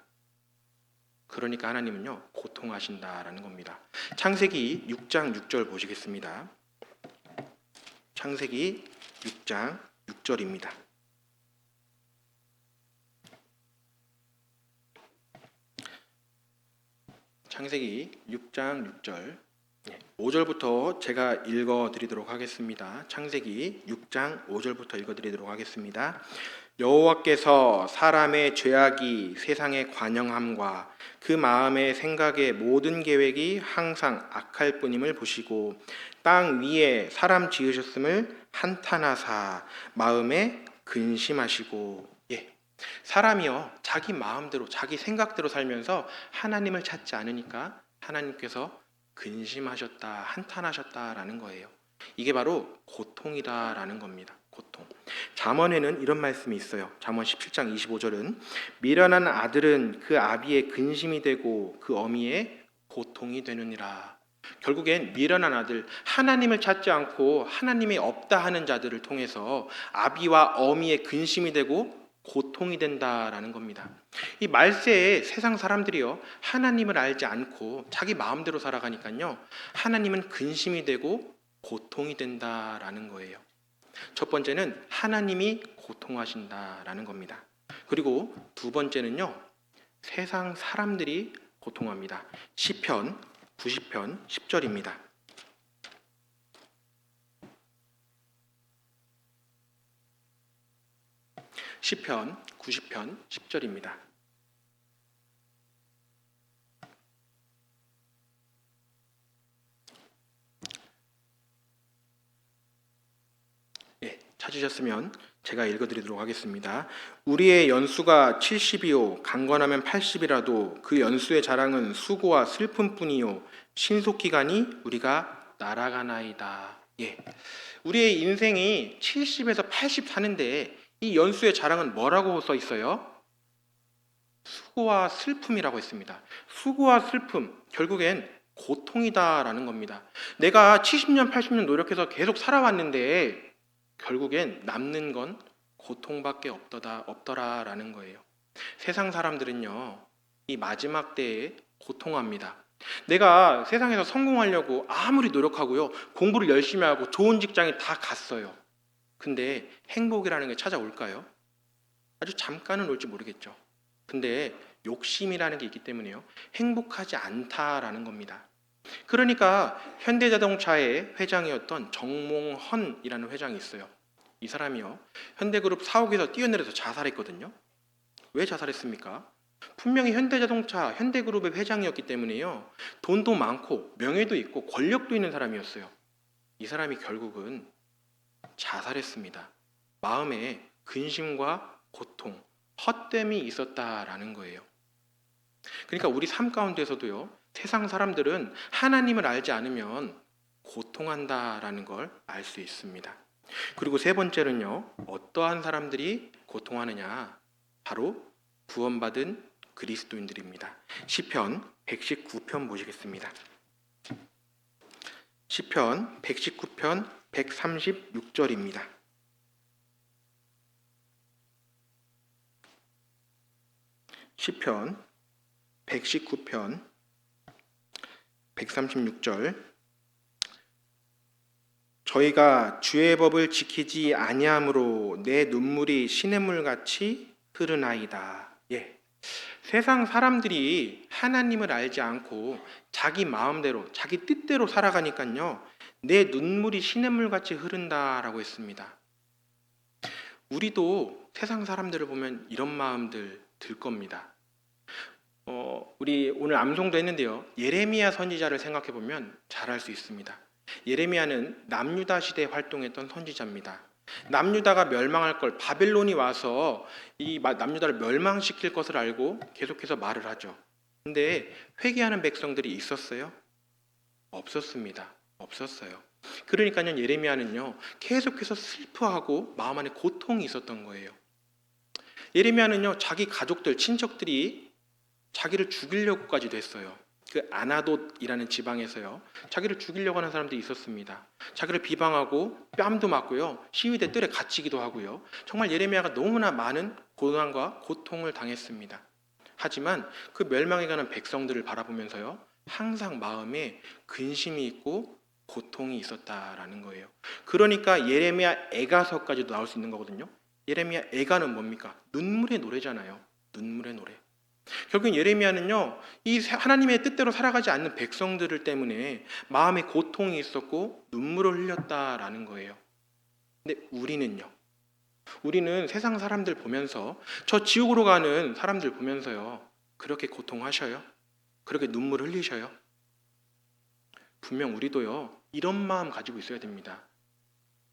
그러니까 하나님은요. 고통하신다라는 겁니다. 창세기 6장 6절 보시겠습니다. 창세기 6장 6절입니다. 창세기 6장 6절 5절부터 제가 읽어드리도록 하겠습니다. 창세기 6장 5절부터 읽어드리도록 하겠습니다. 여호와께서 사람의 죄악이 세상의 관영함과 그 마음의 생각의 모든 계획이 항상 악할 뿐임을 보시고 땅 위에 사람 지으셨음을 한탄하사 마음에 근심하시고 사람이요 자기 마음대로 자기 생각대로 살면서 하나님을 찾지 않으니까 하나님께서 근심하셨다 한탄하셨다라는 거예요. 이게 바로 고통이다라는 겁니다. 고통. 잠언에는 이런 말씀이 있어요. 잠언 17장 25절은 미련한 아들은 그 아비의 근심이 되고 그 어미의 고통이 되느니라. 결국엔 미련한 아들, 하나님을 찾지 않고 하나님이 없다 하는 자들을 통해서 아비와 어미의 근심이 되고 고통이 된다라는 겁니다. 이 말세에 세상 사람들이요 하나님을 알지 않고 자기 마음대로 살아가니까요 하나님은 근심이 되고 고통이 된다라는 거예요. 첫 번째는 하나님이 고통하신다라는 겁니다. 그리고 두 번째는요 세상 사람들이 고통합니다. 시편 90편 10절입니다. 시편 90편 10절입니다. 찾으셨으면 제가 읽어드리도록 하겠습니다. 우리의 연수가 70이요 강건하면 80이라도 그 연수의 자랑은 수고와 슬픔뿐이요 신속히 가니 우리가 날아가나이다. 우리의 인생이 70에서 80 사는데 이 연수의 자랑은 뭐라고 써 있어요? 수고와 슬픔이라고 했습니다. 수고와 슬픔, 결국엔 고통이다라는 겁니다. 내가 70년, 80년 노력해서 계속 살아왔는데 결국엔 남는 건 고통밖에 없더라라는 거예요. 세상 사람들은요, 이 마지막 때에 고통합니다. 내가 세상에서 성공하려고 아무리 노력하고요, 공부를 열심히 하고 좋은 직장에 다 갔어요. 근데 행복이라는 게 찾아올까요? 아주 잠깐은 올지 모르겠죠. 근데 욕심이라는 게 있기 때문에요. 행복하지 않다라는 겁니다. 그러니까 현대자동차의 회장이었던 정몽헌이라는 회장이 있어요. 이 사람이요. 현대그룹 사옥에서 뛰어내려서 자살했거든요. 왜 자살했습니까? 분명히 현대자동차, 현대그룹의 회장이었기 때문에요. 돈도 많고 명예도 있고 권력도 있는 사람이었어요. 이 사람이 결국은 자살했습니다. 마음에 근심과 고통, 헛됨이 있었다라는 거예요. 그러니까 우리 삶 가운데서도요. 세상 사람들은 하나님을 알지 않으면 고통한다라는 걸 알 수 있습니다. 그리고 세 번째는요. 어떠한 사람들이 고통하느냐? 바로 구원받은 그리스도인들입니다. 시편 119편 보시겠습니다. 시편 119편 136절입니다. 시편 119편 136절 저희가 주의 법을 지키지 아니함으로 내 눈물이 시냇물같이 흐르나이다. 세상 사람들이 하나님을 알지 않고 자기 마음대로 자기 뜻대로 살아가니까요 내 눈물이 시냇물같이 흐른다라고 했습니다. 우리도 세상 사람들을 보면 이런 마음들 들 겁니다. 우리 오늘 암송도 했는데요. 예레미야 선지자를 생각해 보면 잘 알 수 있습니다. 예레미야는 남유다 시대에 활동했던 선지자입니다. 남유다가 멸망할 걸 바벨론이 와서 이 남유다를 멸망시킬 것을 알고 계속해서 말을 하죠. 근데 회개하는 백성들이 있었어요? 없었습니다. 없었어요. 그러니까요 예레미야는요 계속해서 슬퍼하고 마음 안에 고통이 있었던 거예요. 예레미야는요 자기 가족들, 친척들이 자기를 죽이려고까지도 했어요. 그 아나돗이라는 지방에서요 자기를 죽이려고 하는 사람들이 있었습니다. 자기를 비방하고 뺨도 맞고요 시위대 뜰에 갇히기도 하고요. 정말 예레미야가 너무나 많은 고난과 고통을 당했습니다. 하지만 그 멸망해가는 백성들을 바라보면서요 항상 마음에 근심이 있고 고통이 있었다라는 거예요. 그러니까 예레미야 애가서까지도 나올 수 있는 거거든요. 예레미야 애가는 뭡니까? 눈물의 노래잖아요. 눈물의 노래. 결국 예레미야는요, 이 하나님의 뜻대로 살아가지 않는 백성들을 때문에 마음에 고통이 있었고 눈물을 흘렸다라는 거예요. 근데 우리는 세상 사람들 보면서, 저 지옥으로 가는 사람들 보면서요, 그렇게 고통하셔요? 그렇게 눈물 흘리셔요? 분명 우리도요, 이런 마음 가지고 있어야 됩니다.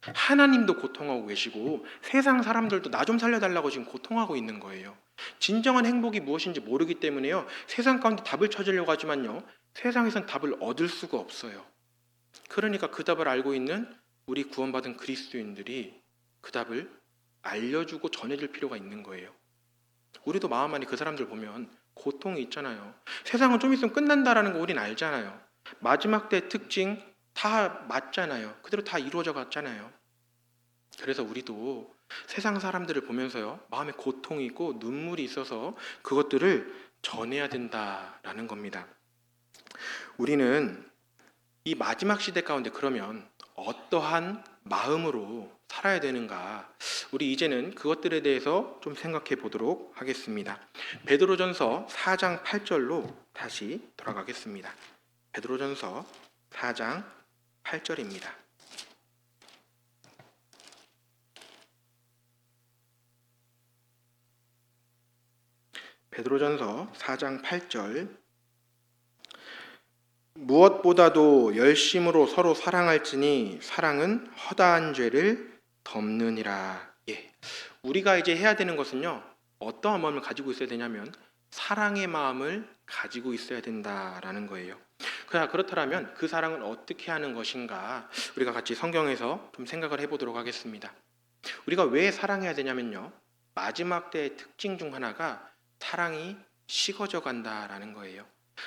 하나님도 고통하고 계시고 세상 사람들도 나 좀 살려달라고 지금 고통하고 있는 거예요. 진정한 행복이 무엇인지 모르기 때문에요, 세상 가운데 답을 찾으려고 하지만요, 세상에선 답을 얻을 수가 없어요. 그러니까 그 답을 알고 있는 우리 구원받은 그리스도인들이 그 답을 알려주고 전해줄 필요가 있는 거예요. 우리도 마음 안에 그 사람들 보면 고통이 있잖아요. 세상은 좀 있으면 끝난다라는 거 우린 알잖아요. 마지막 때 특징 다 맞잖아요. 그대로 다 이루어져 갔잖아요. 그래서 우리도 세상 사람들을 보면서요, 마음에 고통이 있고 눈물이 있어서 그것들을 전해야 된다라는 겁니다. 우리는 이 마지막 시대 가운데 그러면 어떠한 마음으로 살아야 되는가? 우리 이제는 그것들에 대해서 좀 생각해 보도록 하겠습니다. 베드로전서 4장 8절로 다시 돌아가겠습니다. 베드로전서 4장 8절입니다. 베드로전서 4장 8절. 무엇보다도 열심으로 서로 사랑할지니 사랑은 허다한 죄를 덮느니라. 예. 우리가 이제 해야 되는 것은요, 어떠한 마음을 가지고 있어야 되냐면 사랑의 마음을 가지고 있어야 된다라는 거예요. 그렇다면 그 사랑은 어떻게 하는 것인가, 우리가 같이 성경에서 좀 생각을 해보도록 하겠습니다. 우리가 왜 사랑해야 되냐면요, 마지막 때의 특징 중 하나가 사랑이 식어져 간다라는 거예요.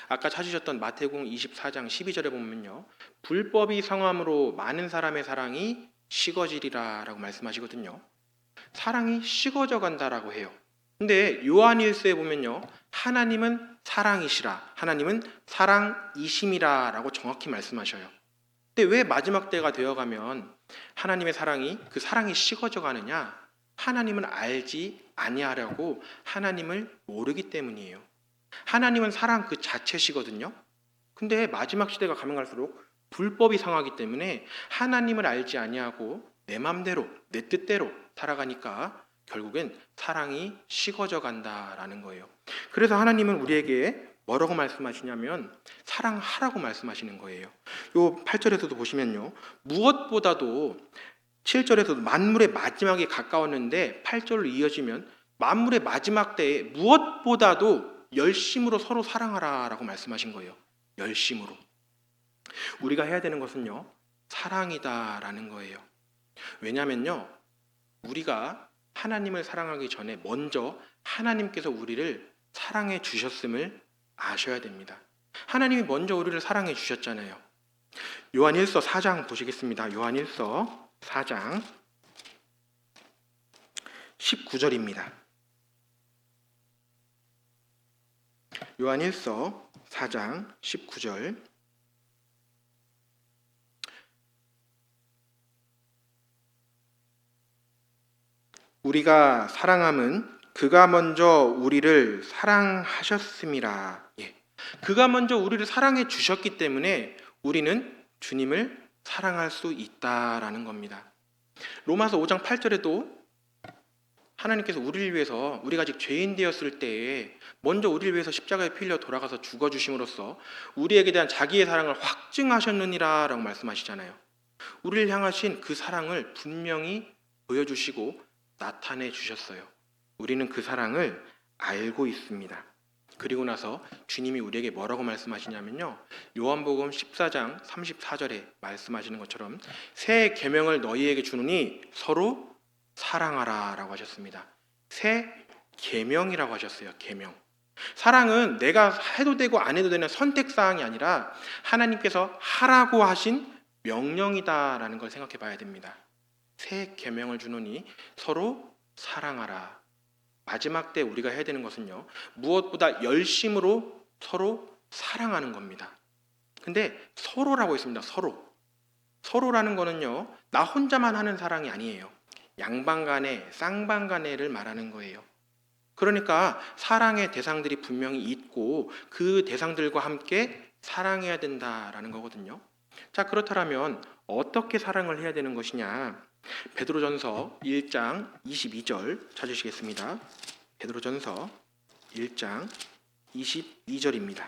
아까 찾으셨던 마태복음 24장 12절에 보면요, 불법이 성함으로 많은 사람의 사랑이 식어지리라 라고 말씀하시거든요. 사랑이 식어져 간다라고 해요. 근데 요한일서에 보면요, 하나님은 사랑이시라, 하나님은 사랑이심이라 라고 정확히 말씀하셔요. 근데 왜 마지막 때가 되어가면 하나님의 사랑이, 그 사랑이 식어져 가느냐? 하나님을 알지 아니하려고 하나님을 모르기 때문이에요. 하나님은 사랑 그 자체시거든요. 근데 마지막 시대가 가면 갈수록 불법이 상하기 때문에 하나님을 알지 아니하고 내 맘대로 내 뜻대로 살아가니까 결국엔 사랑이 식어져 간다라는 거예요. 그래서 하나님은 우리에게 뭐라고 말씀하시냐면 사랑하라고 말씀하시는 거예요. 요 8절에서도 보시면요, 무엇보다도, 7절에서도 만물의 마지막에 가까웠는데 8절로 이어지면 만물의 마지막 때에 무엇보다도 열심으로 서로 사랑하라 라고 말씀하신 거예요. 열심으로. 우리가 해야 되는 것은요, 사랑이다라는 거예요. 왜냐면요, 우리가 하나님을 사랑하기 전에 먼저 하나님께서 우리를 사랑해 주셨음을 아셔야 됩니다. 하나님이 먼저 우리를 사랑해 주셨잖아요. 요한일서 4장 보시겠습니다. 요한일서 4장 19절입니다. 요한일서 4장 19절. 우리가 사랑함은 그가 먼저 우리를 사랑하셨음이라. 예. 그가 먼저 우리를 사랑해 주셨기 때문에 우리는 주님을 사랑할 수 있다라는 겁니다. 로마서 5장 8절에도 하나님께서 우리를 위해서, 우리가 아직 죄인 되었을 때에 먼저 우리를 위해서 십자가에 필려 돌아가서 죽어주심으로써 우리에게 대한 자기의 사랑을 확증하셨느니라 라고 말씀하시잖아요. 우리를 향하신 그 사랑을 분명히 보여주시고 나타내 주셨어요. 우리는 그 사랑을 알고 있습니다. 그리고 나서 주님이 우리에게 뭐라고 말씀하시냐면요, 요한복음 14장 34절에 말씀하시는 것처럼 새 계명을 너희에게 주노니 서로 사랑하라 라고 하셨습니다. 새 계명이라고 하셨어요. 계명. 사랑은 내가 해도 되고 안 해도 되는 선택사항이 아니라 하나님께서 하라고 하신 명령이다라는 걸 생각해 봐야 됩니다. 새 계명을 주노니 서로 사랑하라. 마지막 때 우리가 해야 되는 것은요, 무엇보다 열심으로 서로 사랑하는 겁니다. 근데 서로라고 있습니다. 서로라는 거는요, 나 혼자만 하는 사랑이 아니에요. 양방간에 쌍방간에를 말하는 거예요. 그러니까 사랑의 대상들이 분명히 있고 그 대상들과 함께 사랑해야 된다라는 거거든요. 자, 그렇다면 어떻게 사랑을 해야 되는 것이냐? 베드로전서 1장 22절 찾으시겠습니다. 베드로전서 1장 22절입니다.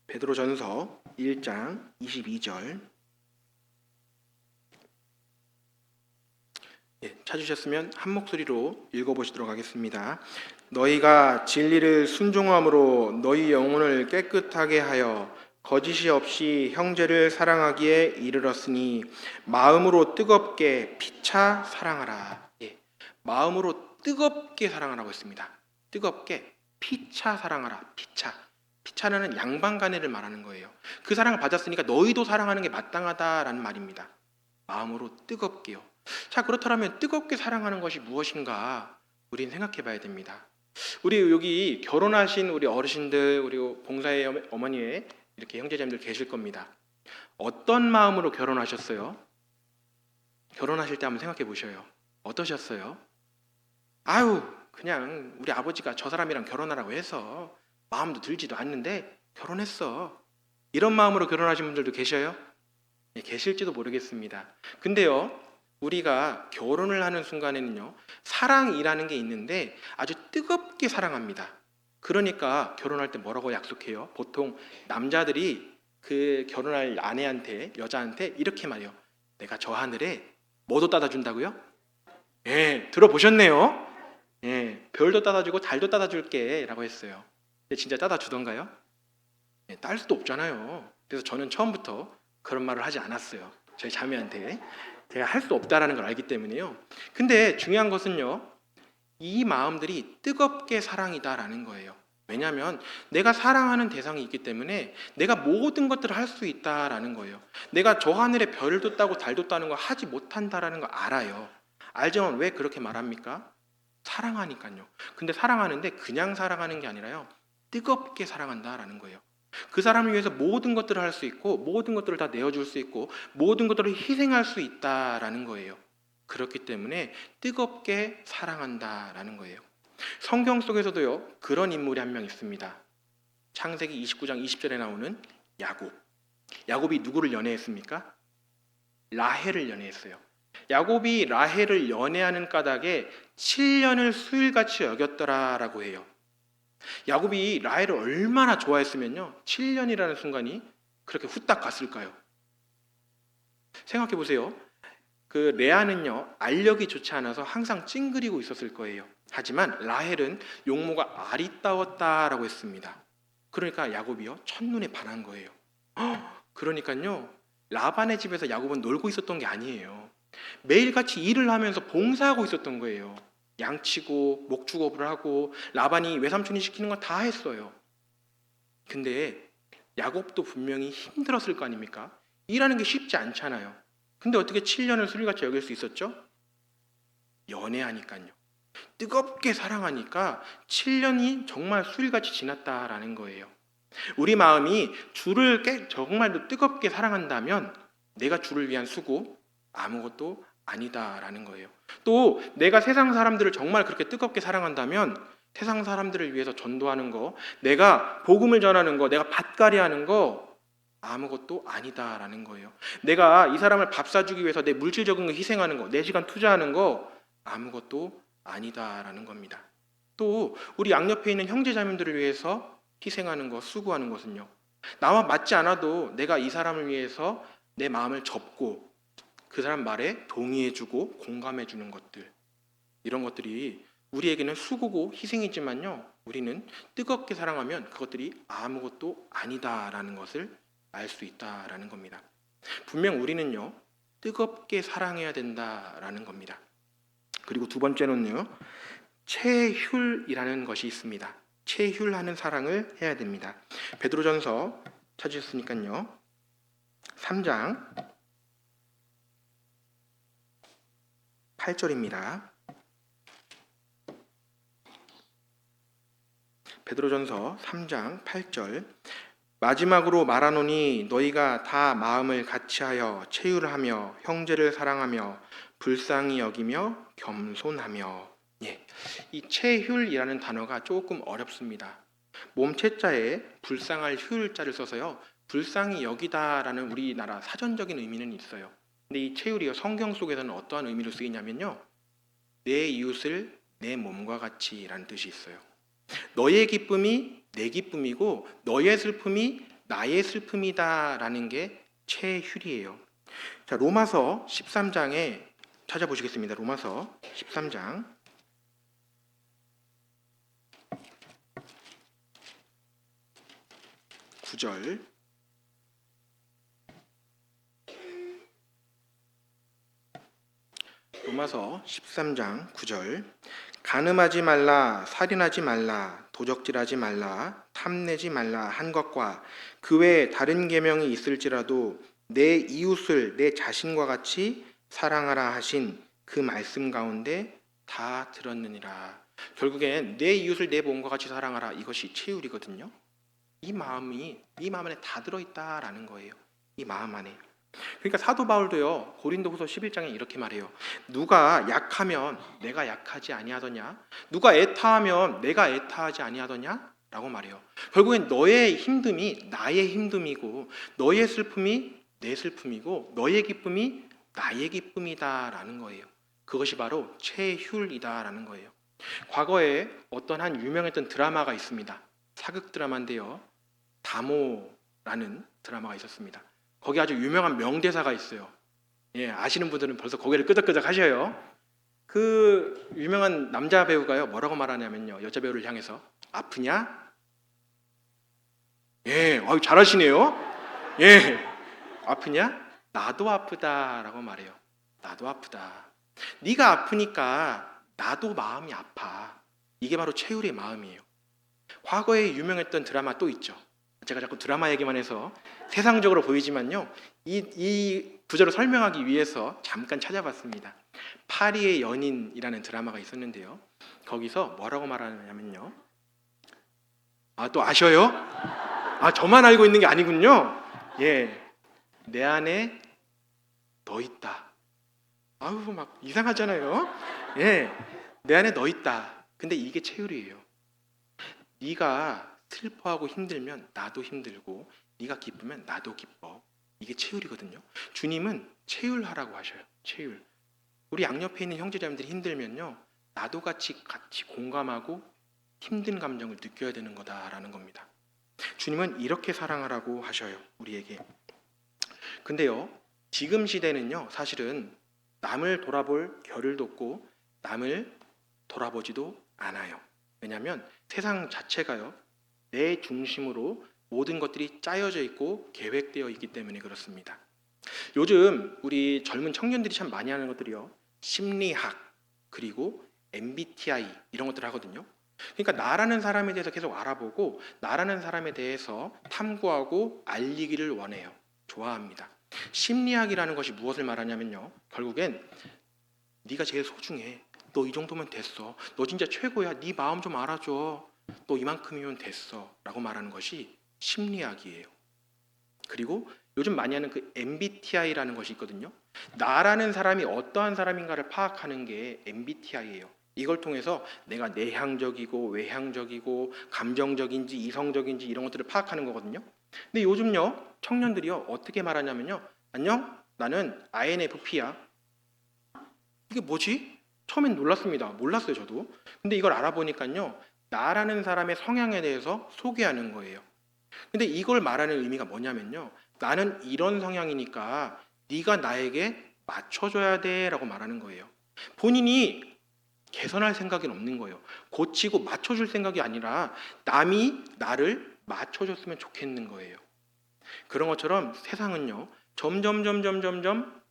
베드로전서 1장 22절. 찾으셨으면 한 목소리로 읽어보시도록 하겠습니다. 너희가 진리를 순종함으로 너희 영혼을 깨끗하게 하여 거짓이 없이 형제를 사랑하기에 이르렀으니 마음으로 뜨겁게 피차 사랑하라. 마음으로 뜨겁게 사랑하라고 했습니다. 뜨겁게 피차 사랑하라. 피차는 양방간해를 말하는 거예요. 그 사랑을 받았으니까 너희도 사랑하는 게 마땅하다라는 말입니다. 마음으로 뜨겁게요. 자, 그렇다면 뜨겁게 사랑하는 것이 무엇인가 우린 생각해 봐야 됩니다. 우리 여기 결혼하신 우리 어르신들, 그리고 봉사의 어머니의 이렇게 형제자매들 계실 겁니다. 어떤 마음으로 결혼하셨어요? 결혼하실 때 한번 생각해 보셔요. 어떠셨어요? 아유, 그냥 우리 아버지가 저 사람이랑 결혼하라고 해서 마음도 들지도 않는데 결혼했어. 이런 마음으로 결혼하신 분들도 계셔요? 계실지도 모르겠습니다. 근데요, 우리가 결혼을 하는 순간에는요, 사랑이라는 게 있는데 아주 뜨겁게 사랑합니다. 그러니까 결혼할 때 뭐라고 약속해요? 보통 남자들이 그 결혼할 아내한테, 여자한테 이렇게 말해요. 내가 저 하늘에 뭐도 따다 준다고요? 들어보셨네요. 별도 따다 주고 달도 따다 줄게 라고 했어요. 근데 진짜 따다 주던가요? 딸 수도 없잖아요. 그래서 저는 처음부터 그런 말을 하지 않았어요. 저희 자매한테. 제가 할 수 없다라는 걸 알기 때문에요. 근데 중요한 것은요, 이 마음들이 뜨겁게 사랑이다라는 거예요. 왜냐하면 내가 사랑하는 대상이 있기 때문에 내가 모든 것들을 할 수 있다라는 거예요. 내가 저 하늘에 별도 따고 달도 따는 거 하지 못한다라는 거 알아요. 알지만 왜 그렇게 말합니까? 사랑하니까요. 근데 사랑하는데 그냥 사랑하는 게 아니라요, 뜨겁게 사랑한다라는 거예요. 그 사람을 위해서 모든 것들을 할 수 있고 모든 것들을 다 내어줄 수 있고 모든 것들을 희생할 수 있다라는 거예요. 그렇기 때문에 뜨겁게 사랑한다라는 거예요. 성경 속에서도요, 그런 인물이 한 명 있습니다. 창세기 29장 20절에 나오는 야곱. 야곱이 누구를 연애했습니까? 라헬을 연애했어요. 야곱이 라헬을 연애하는 까닭에 7년을 수일같이 여겼더라라고 해요. 야곱이 라헬을 얼마나 좋아했으면요, 7년이라는 순간이 그렇게 후딱 갔을까요? 생각해 보세요. 그 레아는요, 알력이 좋지 않아서 항상 찡그리고 있었을 거예요. 하지만 라헬은 용모가 아리따웠다라고 했습니다. 그러니까 야곱이요, 첫눈에 반한 거예요. 그러니까요, 라반의 집에서 야곱은 놀고 있었던 게 아니에요. 매일같이 일을 하면서 봉사하고 있었던 거예요. 양치고 목축업을 하고 라반이 외삼촌이 시키는 건 다 했어요. 근데 야곱도 분명히 힘들었을 거 아닙니까? 일하는 게 쉽지 않잖아요. 근데 어떻게 7년을 수리같이 여길 수 있었죠? 연애하니까요. 뜨겁게 사랑하니까 7년이 정말 수일같이 지났다라는 거예요. 우리 마음이 주를 정말로 뜨겁게 사랑한다면 내가 주를 위한 수고 아무것도 아니다라는 거예요. 또 내가 세상 사람들을 정말 그렇게 뜨겁게 사랑한다면 세상 사람들을 위해서 전도하는 거, 내가 복음을 전하는 거, 내가 밭갈이 하는 거 아무것도 아니다라는 거예요. 내가 이 사람을 밥 사주기 위해서 내 물질적인 거 희생하는 거, 내 시간 투자하는 거 아무것도 아니다라는 겁니다. 또 우리 양옆에 있는 형제자매들을 위해서 희생하는 거, 수고하는 것은요, 나와 맞지 않아도 내가 이 사람을 위해서 내 마음을 접고 그 사람 말에 동의해주고 공감해주는 것들, 이런 것들이 우리에게는 수고고 희생이지만요, 우리는 뜨겁게 사랑하면 그것들이 아무것도 아니다라는 것을 알 수 있다라는 겁니다. 분명 우리는요, 뜨겁게 사랑해야 된다라는 겁니다. 그리고 두 번째는요, 체휼이라는 것이 있습니다. 체휼하는 사랑을 해야 됩니다. 베드로전서 찾으셨으니까요, 3장 8절입니다. 베드로전서 3장 8절 마지막으로 말하노니 너희가 다 마음을 같이하여 체휼하며 형제를 사랑하며 불쌍히 여기며 겸손하며. 예, 이 체휼이라는 단어가 조금 어렵습니다. 몸체자에 불쌍할 휴일자를 써서요, 불쌍히 여기다라는 우리나라 사전적인 의미는 있어요. 근데 이 체휼이요, 성경 속에서는 어떠한 의미로 쓰이냐면요, 내 이웃을 내 몸과 같이라는 뜻이 있어요. 너의 기쁨이 내 기쁨이고 너의 슬픔이 나의 슬픔이다라는 게 체휼이에요. 자, 로마서 13장에 찾아보시겠습니다. 로마서 13장 9절. 로마서 13장 9절. 간음하지 말라, 살인하지 말라, 도적질하지 말라, 탐내지 말라 한 것과 그 외에 다른 계명이 있을지라도 내 이웃을 내 자신과 같이 사랑하라 하신 그 말씀 가운데 다 들었느니라. 결국엔 내 이웃을 내 몸과 같이 사랑하라, 이것이 체휼이거든요. 이 마음 안에 다 들어있다라는 거예요. 이 마음 안에. 그러니까 사도 바울도요, 고린도후서 11장에 이렇게 말해요. 누가 약하면 내가 약하지 아니하더냐? 누가 애타하면 내가 애타하지 아니하더냐? 라고 말해요. 결국엔 너의 힘듦이 나의 힘듦이고 너의 슬픔이 내 슬픔이고 너의 기쁨이 나의 기쁨이다라는 거예요. 그것이 바로 체휼이다라는 거예요. 과거에 어떤 한 유명했던 드라마가 있습니다. 사극 드라마인데요, 다모라는 드라마가 있었습니다. 거기 아주 유명한 명대사가 있어요. 예, 아시는 분들은 벌써 고개를 끄덕끄덕 하셔요. 그 유명한 남자 배우가요, 뭐라고 말하냐면요, 여자 배우를 향해서 아프냐? 예, 잘하시네요. 예, 아프냐? 나도 아프다라고 말해요. 나도 아프다. 네가 아프니까 나도 마음이 아파. 이게 바로 체휼의 마음이에요. 과거에 유명했던 드라마 또 있죠. 제가 자꾸 드라마 얘기만 해서 세상적으로 보이지만요, 이 구절을 설명하기 위해서 잠깐 찾아봤습니다. 파리의 연인이라는 드라마가 있었는데요, 거기서 뭐라고 말하냐면요, 또 아셔요? 저만 알고 있는 게 아니군요. 예, 내 안에 너 있다. 막 이상하잖아요. 예, 내 안에 너 있다. 근데 이게 체휼이에요. 네가 슬퍼하고 힘들면 나도 힘들고 네가 기쁘면 나도 기뻐. 이게 체휼이거든요. 주님은 체휼하라고 하셔요. 체휼. 우리 양옆에 있는 형제자매들이 힘들면요, 나도 같이 공감하고 힘든 감정을 느껴야 되는 거다라는 겁니다. 주님은 이렇게 사랑하라고 하셔요, 우리에게. 근데요, 지금 시대는요, 사실은 남을 돌아볼 겨를도 없고 남을 돌아보지도 않아요. 왜냐하면 세상 자체가요, 내 중심으로 모든 것들이 짜여져 있고 계획되어 있기 때문에 그렇습니다. 요즘 우리 젊은 청년들이 참 많이 하는 것들이요, 심리학 그리고 MBTI 이런 것들을 하거든요. 그러니까 나라는 사람에 대해서 계속 알아보고 나라는 사람에 대해서 탐구하고 알리기를 원해요. 좋아합니다. 심리학이라는 것이 무엇을 말하냐면요, 결국엔 네가 제일 소중해. 너 이 정도면 됐어. 너 진짜 최고야. 네 마음 좀 알아줘. 너 이만큼이면 됐어. 라고 말하는 것이 심리학이에요. 그리고 요즘 많이 하는 그 MBTI라는 것이 있거든요. 나라는 사람이 어떠한 사람인가를 파악하는 게 MBTI예요. 이걸 통해서 내가 내향적이고 외향적이고 감정적인지 이성적인지 이런 것들을 파악하는 거거든요. 근데 요즘요, 청년들이요, 어떻게 말하냐면요, 안녕, 나는 INFP야. 이게 뭐지? 처음엔 놀랐습니다. 몰랐어요, 저도. 근데 이걸 알아보니까요, 나라는 사람의 성향에 대해서 소개하는 거예요. 근데 이걸 말하는 의미가 뭐냐면요, 나는 이런 성향이니까 네가 나에게 맞춰줘야 돼 라고 말하는 거예요. 본인이 개선할 생각은 없는 거예요. 고치고 맞춰줄 생각이 아니라 남이 나를 맞춰줬으면 좋겠는 거예요. 그런 것처럼 세상은요, 점점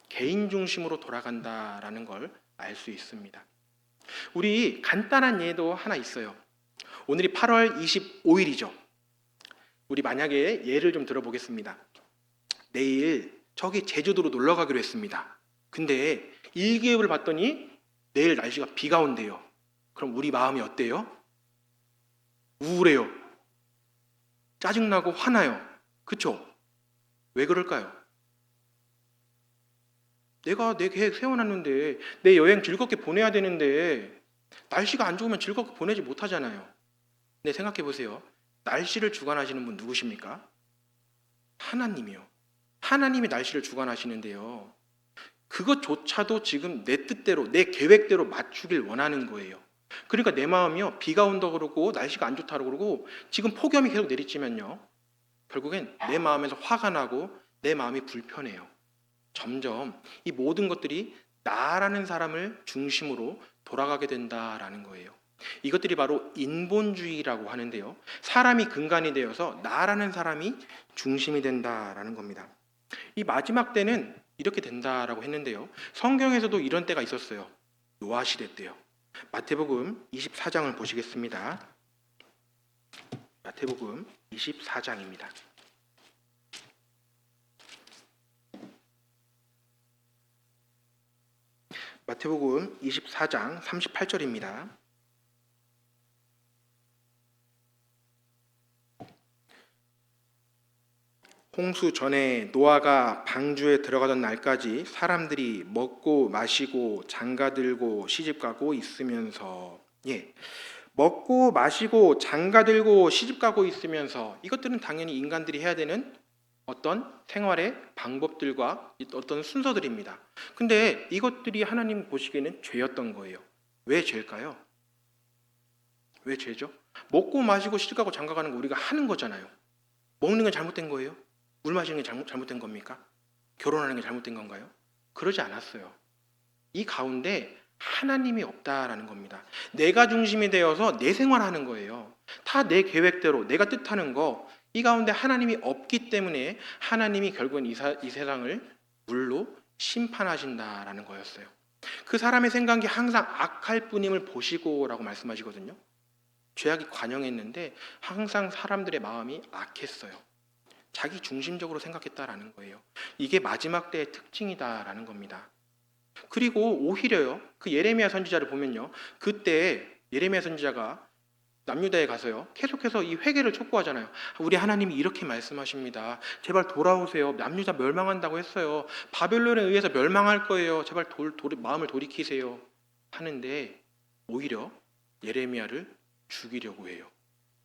개인 중심으로 돌아간다라는 걸 알 수 있습니다. 우리 간단한 예도 하나 있어요. 오늘이 8월 25일이죠. 우리 만약에 예를 좀 들어보겠습니다. 내일 저기 제주도로 놀러 가기로 했습니다. 근데 일기예보를 봤더니 내일 날씨가 비가 온대요. 그럼 우리 마음이 어때요? 우울해요. 짜증나고 화나요. 그쵸? 왜 그럴까요? 내가 내 계획 세워놨는데 내 여행 즐겁게 보내야 되는데 날씨가 안 좋으면 즐겁게 보내지 못하잖아요. 근데 생각해 보세요. 날씨를 주관하시는 분 누구십니까? 하나님이요. 하나님이 날씨를 주관하시는데요. 그것조차도 지금 내 뜻대로, 내 계획대로 맞추길 원하는 거예요. 그러니까 내 마음이요. 비가 온다 그러고 날씨가 안 좋다 그러고 지금 폭염이 계속 내리치면요. 결국엔 내 마음에서 화가 나고 내 마음이 불편해요. 점점 이 모든 것들이 나라는 사람을 중심으로 돌아가게 된다라는 거예요. 이것들이 바로 인본주의라고 하는데요. 사람이 근간이 되어서 나라는 사람이 중심이 된다라는 겁니다. 이 마지막 때는 이렇게 된다라고 했는데요. 성경에서도 이런 때가 있었어요. 노아 시대 때요. 마태복음 24장을 보시겠습니다. 마태복음 24장입니다. 마태복음 24장 38절입니다. 홍수 전에 노아가 방주에 들어가던 날까지 사람들이 먹고 마시고 장가들고 시집가고 있으면서 먹고 마시고 장가들고 시집가고 있으면서 이것들은 당연히 인간들이 해야 되는 어떤 생활의 방법들과 어떤 순서들입니다. 근데 이것들이 하나님 보시기에는 죄였던 거예요. 왜 죄일까요? 왜 죄죠? 먹고 마시고 시집가고 장가가는 거 우리가 하는 거잖아요. 먹는 게 잘못된 거예요? 물 마시는 게 잘못된 겁니까? 결혼하는 게 잘못된 건가요? 그러지 않았어요. 이 가운데 하나님이 없다라는 겁니다. 내가 중심이 되어서 내 생활하는 거예요. 다 내 계획대로 내가 뜻하는 거, 이 가운데 하나님이 없기 때문에 하나님이 결국은 이 세상을 물로 심판하신다라는 거였어요. 그 사람의 생각이 항상 악할 뿐임을 보시고라고 말씀하시거든요. 죄악이 관영했는데 항상 사람들의 마음이 악했어요. 자기 중심적으로 생각했다라는 거예요. 이게 마지막 때의 특징이다라는 겁니다. 그리고 오히려요, 그 예레미야 선지자를 보면요, 그때 예레미야 선지자가 남유다에 가서요, 계속해서 이 회개를 촉구하잖아요. 우리 하나님이 이렇게 말씀하십니다. 제발 돌아오세요. 남유다 멸망한다고 했어요. 바벨론에 의해서 멸망할 거예요. 제발 마음을 돌이키세요. 하는데 오히려 예레미야를 죽이려고 해요.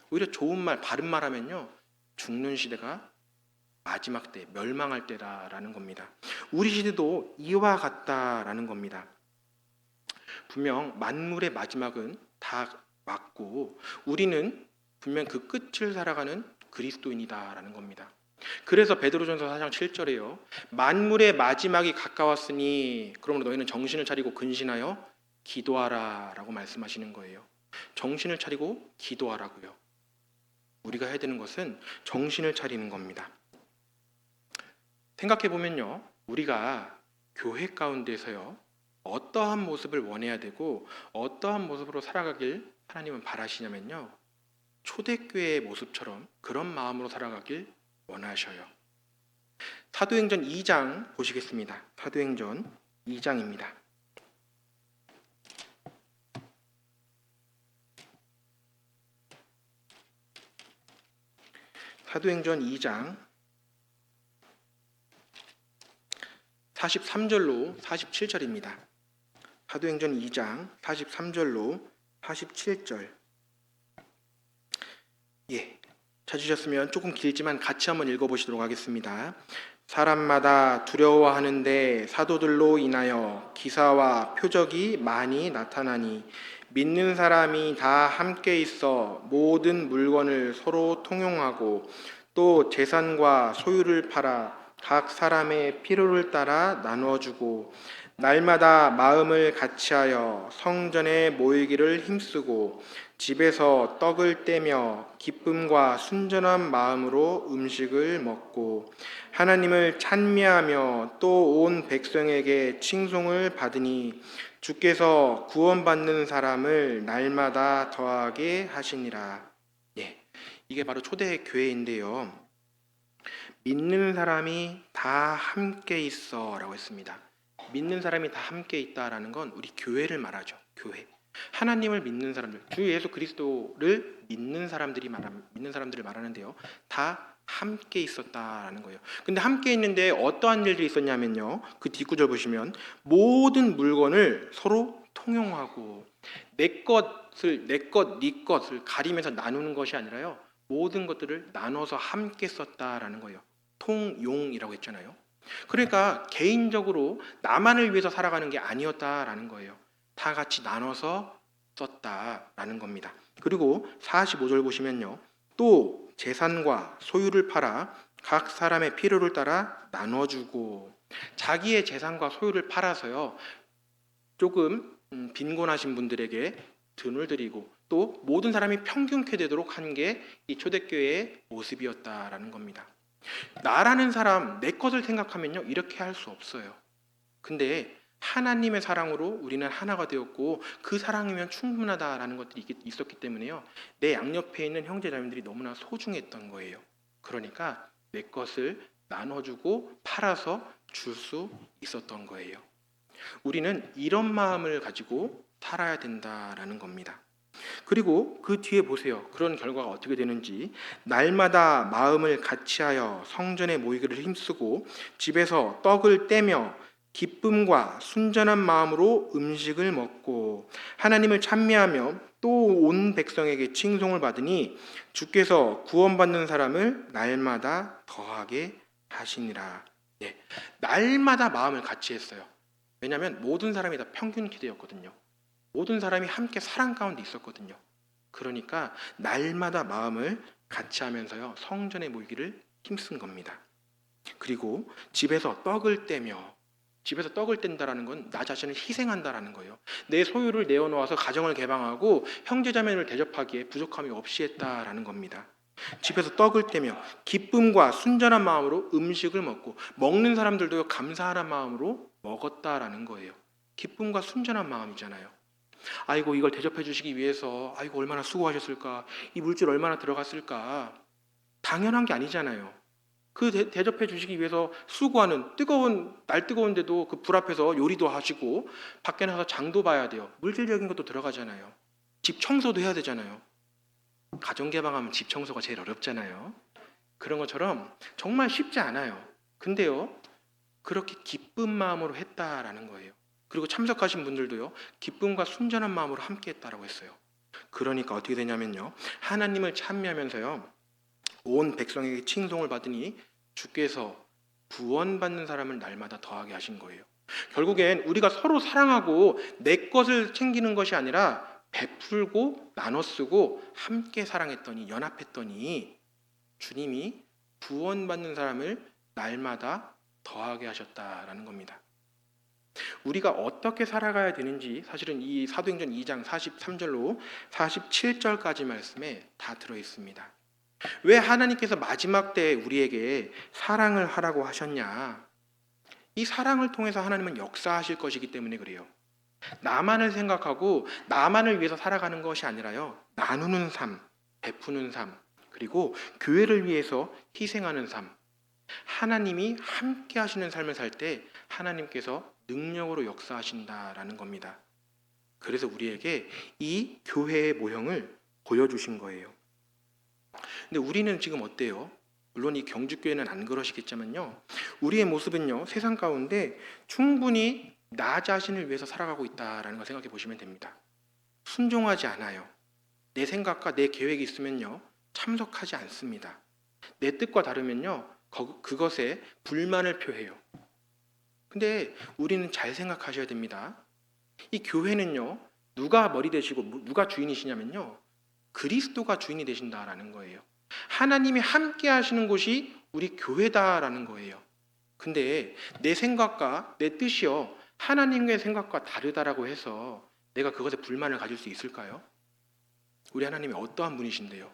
오히려 좋은 말, 바른 말 하면요, 죽는 시대가 마지막 때, 멸망할 때다라는 겁니다. 우리 시대도 이와 같다라는 겁니다. 분명 만물의 마지막은 다 맞고 우리는 분명 그 끝을 살아가는 그리스도인이다라는 겁니다. 그래서 베드로전서 4장 7절에요. 만물의 마지막이 가까웠으니 그러므로 너희는 정신을 차리고 근신하여 기도하라라고 말씀하시는 거예요. 정신을 차리고 기도하라고요. 우리가 해야 되는 것은 정신을 차리는 겁니다. 생각해 보면요, 우리가 교회 가운데서요, 어떠한 모습을 원해야 되고 어떠한 모습으로 살아가길 하나님은 바라시냐면요, 초대교회의 모습처럼 그런 마음으로 살아가길 원하셔요. 사도행전 2장 보시겠습니다. 사도행전 2장입니다. 사도행전 2장 43절로 47절입니다. 사도행전 2장 43절로 47절. 찾으셨으면 조금 길지만 같이 한번 읽어보시도록 하겠습니다. 사람마다 두려워하는데 사도들로 인하여 기사와 표적이 많이 나타나니 믿는 사람이 다 함께 있어 모든 물건을 서로 통용하고 또 재산과 소유를 팔아 각 사람의 필요를 따라 나누어주고 날마다 마음을 같이하여 성전에 모이기를 힘쓰고 집에서 떡을 떼며 기쁨과 순전한 마음으로 음식을 먹고 하나님을 찬미하며 또 온 백성에게 칭송을 받으니 주께서 구원받는 사람을 날마다 더하게 하시니라. 이게 바로 초대 교회인데요. 믿는 사람이 다 함께 있어 라고 했습니다. 믿는 사람이 다 함께 있다라는 건 우리 교회를 말하죠. 교회. 하나님을 믿는 사람들, 주 예수 그리스도를 믿는 사람들을 말하는데요. 다 함께 있었다라는 거예요. 근데 함께 있는데 어떠한 일들이 있었냐면요. 그 뒷구절 보시면 모든 물건을 서로 통용하고 내 것을 네 것을 가리면서 나누는 것이 아니라요. 모든 것들을 나눠서 함께 썼다라는 거예요. 통용이라고 했잖아요. 그러니까 개인적으로 나만을 위해서 살아가는 게 아니었다라는 거예요. 다 같이 나눠서 썼다라는 겁니다. 그리고 45절 보시면요. 또 재산과 소유를 팔아 각 사람의 필요를 따라 나눠주고 자기의 재산과 소유를 팔아서요. 조금 빈곤하신 분들에게 돈을 드리고 또 모든 사람이 평균케 되도록 한 게 이 초대교회의 모습이었다라는 겁니다. 나라는 사람, 내 것을 생각하면요. 이렇게 할 수 없어요. 근데 하나님의 사랑으로 우리는 하나가 되었고 그 사랑이면 충분하다라는 것들이 있었기 때문에요. 내 양옆에 있는 형제자매들이 너무나 소중했던 거예요. 그러니까 내 것을 나눠주고 팔아서 줄 수 있었던 거예요. 우리는 이런 마음을 가지고 살아야 된다라는 겁니다. 그리고 그 뒤에 보세요. 그런 결과가 어떻게 되는지. 날마다 마음을 같이하여 성전에 모이기를 힘쓰고 집에서 떡을 떼며 기쁨과 순전한 마음으로 음식을 먹고 하나님을 찬미하며 또 온 백성에게 칭송을 받으니 주께서 구원받는 사람을 날마다 더하게 하시니라. 네, 날마다 마음을 같이 했어요. 왜냐하면 모든 사람이 다 평균 기대였거든요. 모든 사람이 함께 사랑 가운데 있었거든요. 그러니까 날마다 마음을 같이 하면서요. 성전에 모이기를 힘쓴 겁니다. 그리고 집에서 떡을 떼며 집에서 떡을 뗀다라는 건 나 자신을 희생한다라는 거예요. 내 소유를 내어놓아서 가정을 개방하고 형제자매를 대접하기에 부족함이 없이 했다라는 겁니다. 집에서 떡을 떼며 기쁨과 순전한 마음으로 음식을 먹고 먹는 사람들도 감사하는 마음으로 먹었다라는 거예요. 기쁨과 순전한 마음이잖아요. 아이고 이걸 대접해 주시기 위해서 아이고 얼마나 수고하셨을까, 이 물질 얼마나 들어갔을까. 당연한 게 아니잖아요. 그 대접해 주시기 위해서 수고하는 날 뜨거운데도 그 불 앞에서 요리도 하시고 밖에 나가서 장도 봐야 돼요. 물질적인 것도 들어가잖아요. 집 청소도 해야 되잖아요. 가정 개방하면 집 청소가 제일 어렵잖아요. 그런 것처럼 정말 쉽지 않아요. 근데요, 그렇게 기쁜 마음으로 했다라는 거예요. 그리고 참석하신 분들도요, 기쁨과 순전한 마음으로 함께 했다라고 했어요. 그러니까 어떻게 되냐면요, 하나님을 찬미하면서요, 온 백성에게 칭송을 받으니 주께서 구원받는 사람을 날마다 더하게 하신 거예요. 결국엔 우리가 서로 사랑하고 내 것을 챙기는 것이 아니라 베풀고 나눠 쓰고 함께 사랑했더니 연합했더니 주님이 구원받는 사람을 날마다 더하게 하셨다라는 겁니다. 우리가 어떻게 살아가야 되는지 사실은 이 사도행전 2장 43절로 47절까지 말씀에 다 들어 있습니다. 왜 하나님께서 마지막 때에 우리에게 사랑을 하라고 하셨냐? 이 사랑을 통해서 하나님은 역사하실 것이기 때문에 그래요. 나만을 생각하고 나만을 위해서 살아가는 것이 아니라요. 나누는 삶, 베푸는 삶, 그리고 교회를 위해서 희생하는 삶. 하나님이 함께 하시는 삶을 살 때 하나님께서 능력으로 역사하신다라는 겁니다. 그래서 우리에게 이 교회의 모형을 보여주신 거예요. 근데 우리는 지금 어때요? 물론 이 경주교회는 안 그러시겠지만요. 우리의 모습은요. 세상 가운데 충분히 나 자신을 위해서 살아가고 있다라는 걸 생각해 보시면 됩니다. 순종하지 않아요. 내 생각과 내 계획이 있으면요. 참석하지 않습니다. 내 뜻과 다르면요. 그것에 불만을 표해요. 근데 우리는 잘 생각하셔야 됩니다. 이 교회는요. 누가 머리 되시고 누가 주인이시냐면요. 그리스도가 주인이 되신다라는 거예요. 하나님이 함께 하시는 곳이 우리 교회다라는 거예요. 근데 내 생각과 내 뜻이요. 하나님의 생각과 다르다라고 해서 내가 그것에 불만을 가질 수 있을까요? 우리 하나님이 어떠한 분이신데요?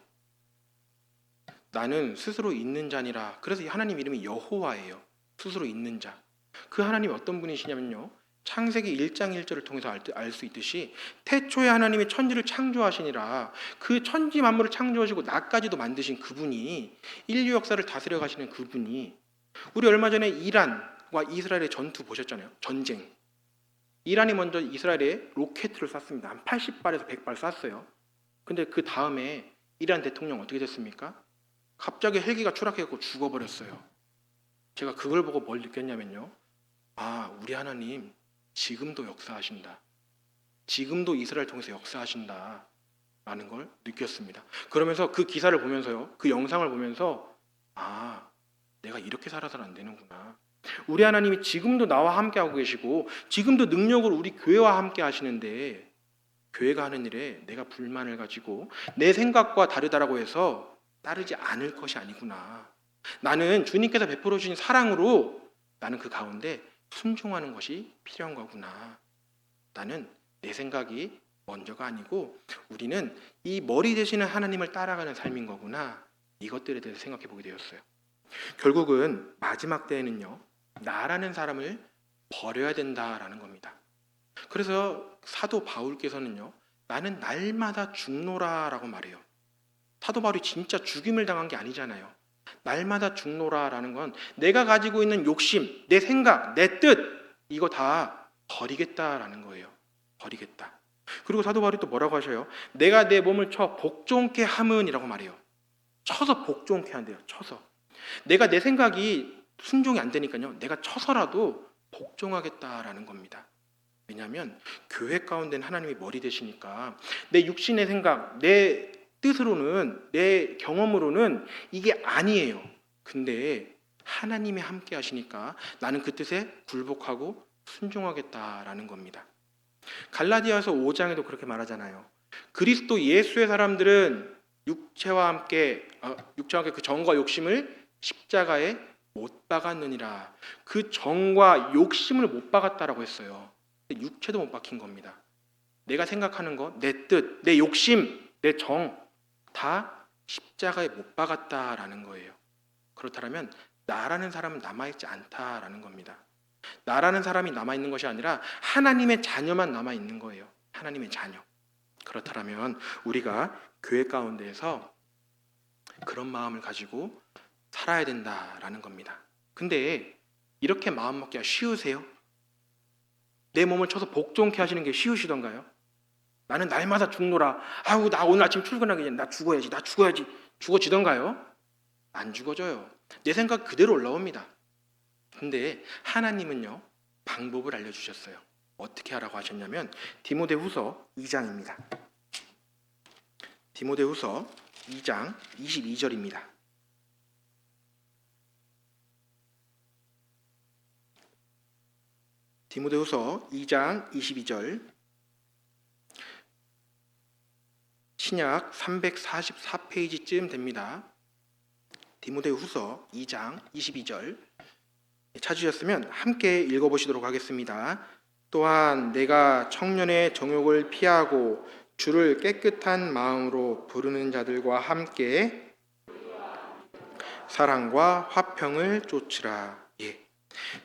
나는 스스로 있는 자니라. 그래서 하나님 이름이 여호와예요. 스스로 있는 자. 그 하나님이 어떤 분이시냐면요. 창세기 1장 1절을 통해서 알 수 있듯이 태초에 하나님이 천지를 창조하시니라. 그 천지 만물을 창조하시고 나까지도 만드신 그분이, 인류 역사를 다스려 가시는 그분이, 우리 얼마 전에 이란과 이스라엘의 전투 보셨잖아요. 전쟁. 이란이 먼저 이스라엘에 로켓을 쐈습니다. 한 80발에서 100발 쐈어요. 근데 그 다음에 이란 대통령 어떻게 됐습니까? 갑자기 헬기가 추락해서 죽어버렸어요. 제가 그걸 보고 뭘 느꼈냐면요. 아, 우리 하나님 지금도 역사하신다. 지금도 이스라엘 통해서 역사하신다. 라는 걸 느꼈습니다. 그러면서 그 기사를 보면서요. 그 영상을 보면서 아, 내가 이렇게 살아서는 안 되는구나. 우리 하나님이 지금도 나와 함께하고 계시고 지금도 능력으로 우리 교회와 함께 하시는데 교회가 하는 일에 내가 불만을 가지고 내 생각과 다르다라고 해서 따르지 않을 것이 아니구나. 나는 주님께서 베풀어 주신 사랑으로 나는 그 가운데 순종하는 것이 필요한 거구나. 나는 내 생각이 먼저가 아니고 우리는 이 머리 되시는 하나님을 따라가는 삶인 거구나. 이것들에 대해서 생각해 보게 되었어요. 결국은 마지막 때에는요. 나라는 사람을 버려야 된다라는 겁니다. 그래서 사도 바울께서는요. 나는 날마다 죽노라라고 말해요. 사도 바울이 진짜 죽임을 당한 게 아니잖아요. 날마다 죽노라라는 건 내가 가지고 있는 욕심, 내 생각, 내 뜻 이거 다 버리겠다라는 거예요. 버리겠다. 그리고 사도 바울이 또 뭐라고 하셔요? 내가 내 몸을 쳐 복종케 함은이라고 말해요. 쳐서 복종케 한대요. 쳐서. 내가 내 생각이 순종이 안 되니까요. 내가 쳐서라도 복종하겠다라는 겁니다. 왜냐하면 교회 가운데는 하나님이 머리 되시니까 내 육신의 생각, 내 뜻으로는 내 경험으로는 이게 아니에요. 근데 하나님이 함께 하시니까 나는 그 뜻에 굴복하고 순종하겠다라는 겁니다. 갈라디아서 5장에도 그렇게 말하잖아요. 그리스도 예수의 사람들은 육체와 함께 그 정과 욕심을 십자가에 못 박았느니라. 그 정과 욕심을 못 박았다라고 했어요. 육체도 못 박힌 겁니다. 내가 생각하는 것, 내 뜻, 내 욕심, 내 정 다 십자가에 못 박았다라는 거예요. 그렇다면 나라는 사람은 남아있지 않다라는 겁니다. 나라는 사람이 남아있는 것이 아니라 하나님의 자녀만 남아있는 거예요. 하나님의 자녀. 그렇다면 우리가 교회 가운데에서 그런 마음을 가지고 살아야 된다라는 겁니다. 근데 이렇게 마음 먹기가 쉬우세요? 내 몸을 쳐서 복종케 하시는 게 쉬우시던가요? 나는 날마다 죽노라. 아우 나 오늘 아침 출근하기 전에 나 죽어야지. 죽어지던가요? 안 죽어져요. 내 생각 그대로 올라옵니다. 근데 하나님은요 방법을 알려주셨어요. 어떻게 하라고 하셨냐면 디모데후서 2장입니다. 디모데후서 2장 22절입니다. 디모데후서 2장 22절 신약 344페이지쯤 됩니다. 디모데후서 2장 22절 찾으셨으면 함께 읽어보시도록 하겠습니다. 또한 내가 청년의 정욕을 피하고 주를 깨끗한 마음으로 부르는 자들과 함께 사랑과 화평을 쫓으라. 예.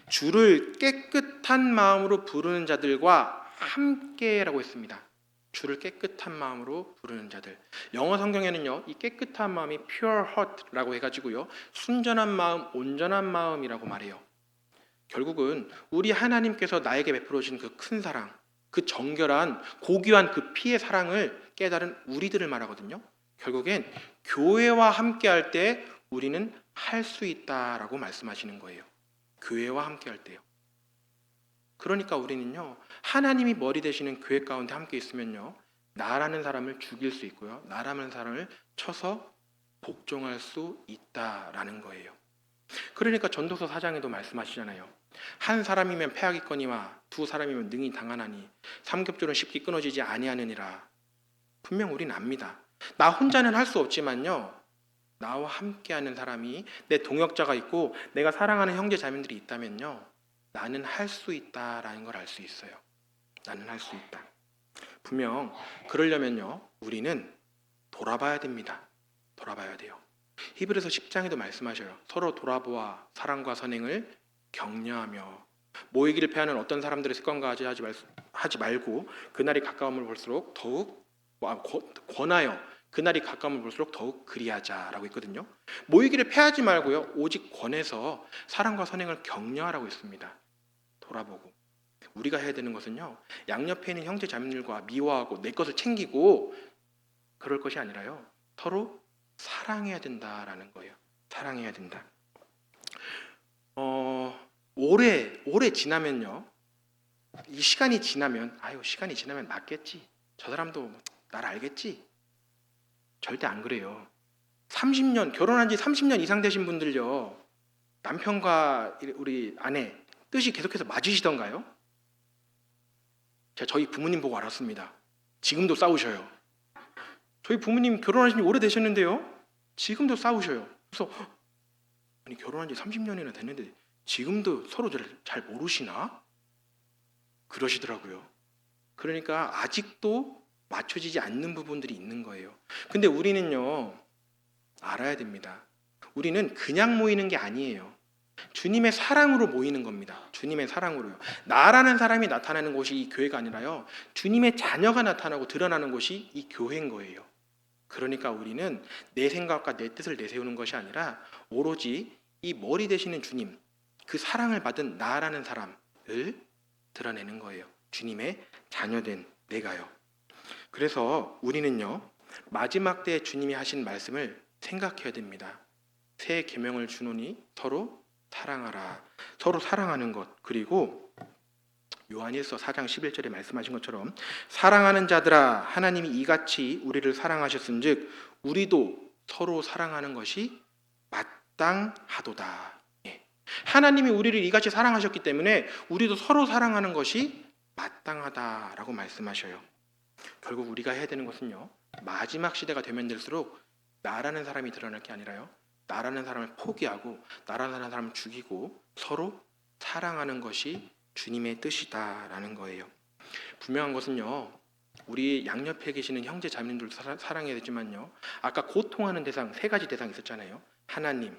주를 깨끗한 마음으로 부르는 자들과 함께라고 했습니다. 주를 깨끗한 마음으로 부르는 자들. 영어 성경에는요, 이 깨끗한 마음이 pure heart라고 해가지고요, 순전한 마음, 온전한 마음이라고 말해요. 결국은 우리 하나님께서 나에게 베풀어 주신 그 큰 사랑, 그 정결한 고귀한 그 피의 사랑을 깨달은 우리들을 말하거든요. 결국엔 교회와 함께할 때 우리는 할 수 있다라고 말씀하시는 거예요. 교회와 함께할 때요. 그러니까 우리는요, 하나님이 머리 되시는 교회 가운데 함께 있으면요, 나라는 사람을 죽일 수 있고요, 나라는 사람을 쳐서 복종할 수 있다라는 거예요. 그러니까 전도서 4장에도 말씀하시잖아요. 한 사람이면 패하겠거니와 두 사람이면 능히 당하나니 삼겹줄은 쉽게 끊어지지 아니하느니라. 분명 우리는 압니다. 나 혼자는 할 수 없지만요, 나와 함께하는 사람이 내 동역자가 있고 내가 사랑하는 형제 자매들이 있다면요, 나는 할 수 있다라는 걸 알 수 있어요. 나는 할 수 있다. 분명 그러려면요, 우리는 돌아봐야 됩니다. 돌아봐야 돼요. 히브리서 10장에도 말씀하셔요. 서로 돌아보아 사랑과 선행을 격려하며 모이기를 패하는 어떤 사람들의 습관과 하지 말고 그날이 가까움을 볼수록 더욱 권하여 그날이 가까움을 볼수록 더욱 그리하자라고 했거든요. 모이기를 패하지 말고요, 오직 권해서 사랑과 선행을 격려하라고 했습니다. 돌아보고 우리가 해야 되는 것은요, 양옆에 있는 형제 자매들과 미워하고 내 것을 챙기고 그럴 것이 아니라요, 서로 사랑해야 된다라는 거예요. 사랑해야 된다. 오래 지나면요, 이 시간이 지나면 시간이 지나면 맞겠지, 저 사람도 날 알겠지. 절대 안 그래요. 30년, 결혼한 지 30년 이상 되신 분들요, 남편과 우리 아내 뜻이 계속해서 맞으시던가요? 제가 저희 부모님 보고 알았습니다. 지금도 싸우셔요. 저희 부모님 결혼하신 지 오래되셨는데요, 지금도 싸우셔요. 그래서 아니, 결혼한 지 30년이나 됐는데 지금도 서로 잘 모르시나? 그러시더라고요. 그러니까 아직도 맞춰지지 않는 부분들이 있는 거예요. 근데 우리는요, 알아야 됩니다. 우리는 그냥 모이는 게 아니에요. 주님의 사랑으로 모이는 겁니다. 주님의 사랑으로요. 나라는 사람이 나타나는 곳이 이 교회가 아니라요, 주님의 자녀가 나타나고 드러나는 곳이 이 교회인 거예요. 그러니까 우리는 내 생각과 내 뜻을 내세우는 것이 아니라 오로지 이 머리 되시는 주님, 그 사랑을 받은 나라는 사람을 드러내는 거예요. 주님의 자녀된 내가요. 그래서 우리는요, 마지막 때에 주님이 하신 말씀을 생각해야 됩니다. 새 계명을 주노니 서로 사랑하라. 서로 사랑하는 것. 그리고 요한일서 4장 11절에 말씀하신 것처럼 사랑하는 자들아, 하나님이 이같이 우리를 사랑하셨은즉 우리도 서로 사랑하는 것이 마땅하도다. 하나님이 우리를 이같이 사랑하셨기 때문에 우리도 서로 사랑하는 것이 마땅하다라고 말씀하셔요. 결국 우리가 해야 되는 것은요, 마지막 시대가 되면 될수록 나라는 사람이 드러날 게 아니라요, 나라는 사람을 포기하고 나라는 사람을 죽이고 서로 사랑하는 것이 주님의 뜻이다라는 거예요. 분명한 것은요, 우리 양옆에 계시는 형제 자매님들도 사랑해야 되지만요, 아까 고통하는 대상, 세 가지 대상이 있었잖아요. 하나님,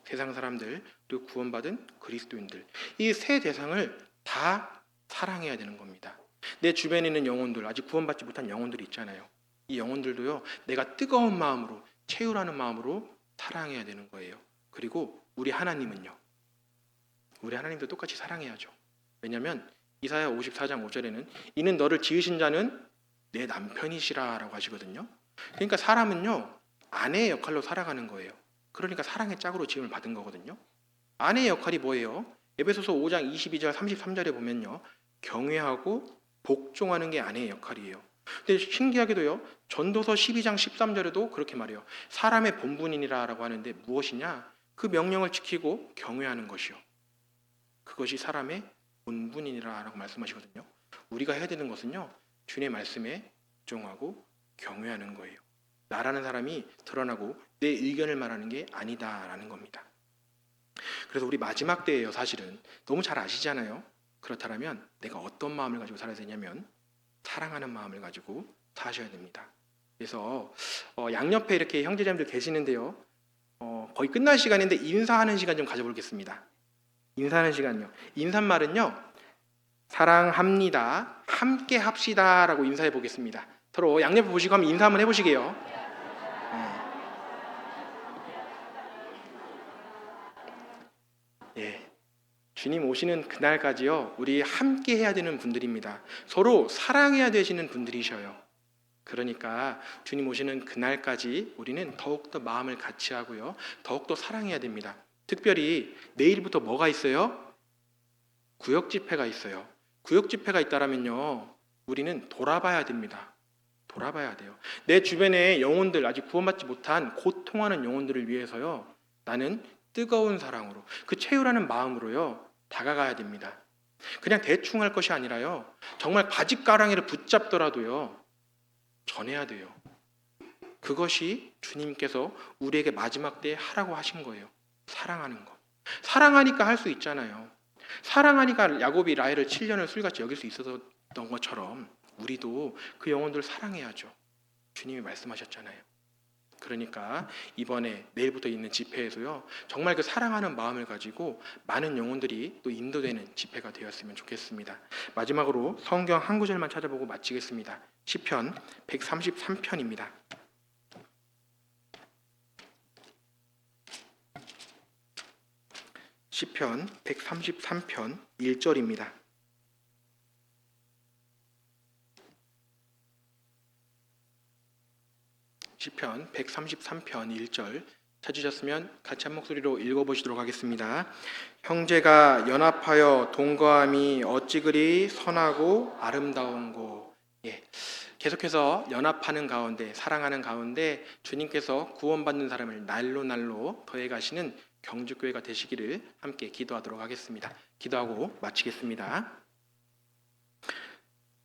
세상 사람들, 그리고 구원받은 그리스도인들. 이 세 대상을 다 사랑해야 되는 겁니다. 내 주변에 있는 영혼들, 아직 구원받지 못한 영혼들이 있잖아요. 이 영혼들도요, 내가 뜨거운 마음으로, 채우라는 마음으로 사랑해야 되는 거예요. 그리고 우리 하나님은요, 우리 하나님도 똑같이 사랑해야죠. 왜냐하면 이사야 54장 5절에는 이는 너를 지으신 자는 내 남편이시라 라고 하시거든요. 그러니까 사람은요, 아내의 역할로 살아가는 거예요. 그러니까 사랑의 짝으로 지음을 받은 거거든요. 아내의 역할이 뭐예요? 에베소서 5장 22절 33절에 보면요, 경외하고 복종하는 게 아내의 역할이에요. 근데 신기하게도요, 전도서 12장 13절에도 그렇게 말해요. 사람의 본분이니라 라고 하는데 무엇이냐? 그 명령을 지키고 경외하는 것이요. 그것이 사람의 본분이니라 라고 말씀하시거든요. 우리가 해야 되는 것은요, 주님의 말씀에 복종하고 경외하는 거예요. 나라는 사람이 드러나고 내 의견을 말하는 게 아니다라는 겁니다. 그래서 우리 마지막 때예요. 사실은 너무 잘 아시잖아요. 그렇다면 내가 어떤 마음을 가지고 살아야 되냐면 사랑하는 마음을 가지고 사셔야 됩니다. 그래서 양옆에 이렇게 형제자매들 계시는데요, 거의 끝날 시간인데 인사하는 시간 좀 가져보겠습니다. 인사하는 시간요. 인사말은요, 사랑합니다, 함께 합시다라고 인사해 보겠습니다. 서로 양옆에 보시고 한번 인사 한번 해보시게요. 예, 주님 오시는 그날까지요, 우리 함께 해야 되는 분들입니다. 서로 사랑해야 되시는 분들이셔요. 그러니까 주님 오시는 그날까지 우리는 더욱더 마음을 같이 하고요, 더욱더 사랑해야 됩니다. 특별히 내일부터 뭐가 있어요? 구역 집회가 있어요. 구역 집회가 있다라면요, 우리는 돌아봐야 됩니다. 돌아봐야 돼요. 내 주변의 영혼들, 아직 구원받지 못한 고통하는 영혼들을 위해서요, 나는 뜨거운 사랑으로, 그 채우라는 마음으로요, 다가가야 됩니다. 그냥 대충 할 것이 아니라요, 정말 바짓가랑이를 붙잡더라도요, 전해야 돼요. 그것이 주님께서 우리에게 마지막 때에 하라고 하신 거예요. 사랑하는 거. 사랑하니까 할 수 있잖아요. 사랑하니까 야곱이 라헬을 7년을 술같이 여길 수 있었던 것처럼 우리도 그 영혼들을 사랑해야죠. 주님이 말씀하셨잖아요. 그러니까 이번에 내일부터 있는 집회에서요, 정말 그 사랑하는 마음을 가지고 많은 영혼들이 또 인도되는 집회가 되었으면 좋겠습니다. 마지막으로 성경 한 구절만 찾아보고 마치겠습니다. 시편 133편입니다. 시편 133편 1절입니다. 시편 133편 1절 찾으셨으면 같이 한 목소리로 읽어보시도록 하겠습니다. 형제가 연합하여 동거함이 어찌 그리 선하고 아름다운고. 예, 계속해서 연합하는 가운데, 사랑하는 가운데 주님께서 구원받는 사람을 날로 날로 더해가시는 경주교회가 되시기를 함께 기도하도록 하겠습니다. 기도하고 마치겠습니다.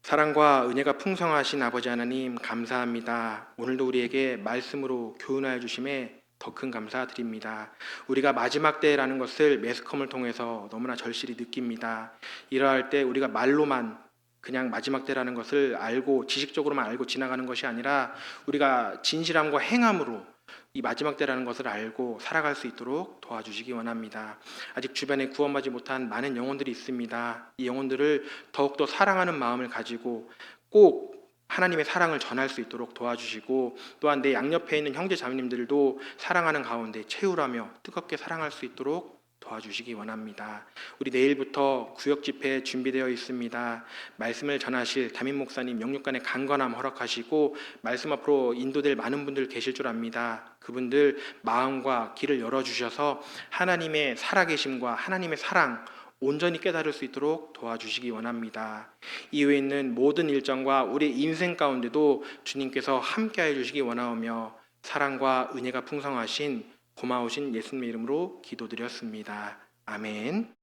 사랑과 은혜가 풍성하신 아버지 하나님 감사합니다. 오늘도 우리에게 말씀으로 교훈하여 주심에 더 큰 감사드립니다. 우리가 마지막 때라는 것을 매스컴을 통해서 너무나 절실히 느낍니다. 이러할 때 우리가 말로만 그냥 마지막 때라는 것을 알고 지식적으로만 알고 지나가는 것이 아니라 우리가 진실함과 행함으로 이 마지막 때라는 것을 알고 살아갈 수 있도록 도와주시기 원합니다. 아직 주변에 구원받지 못한 많은 영혼들이 있습니다. 이 영혼들을 더욱더 사랑하는 마음을 가지고 꼭 하나님의 사랑을 전할 수 있도록 도와주시고, 또한 내 양옆에 있는 형제 자매님들도 사랑하는 가운데 채우라며 뜨겁게 사랑할 수 있도록 도와주시기 원합니다. 우리 내일부터 구역 집회 준비되어 있습니다. 말씀을 전하실 담임 목사님 영육간의 강건함 허락하시고 말씀 앞으로 인도될 많은 분들 계실 줄 압니다. 그분들 마음과 길을 열어주셔서 하나님의 살아계심과 하나님의 사랑 온전히 깨달을 수 있도록 도와주시기 원합니다. 이후에 있는 모든 일정과 우리 인생 가운데도 주님께서 함께하여 주시기 원하오며 사랑과 은혜가 풍성하신 고마우신 예수님의 이름으로 기도드렸습니다. 아멘.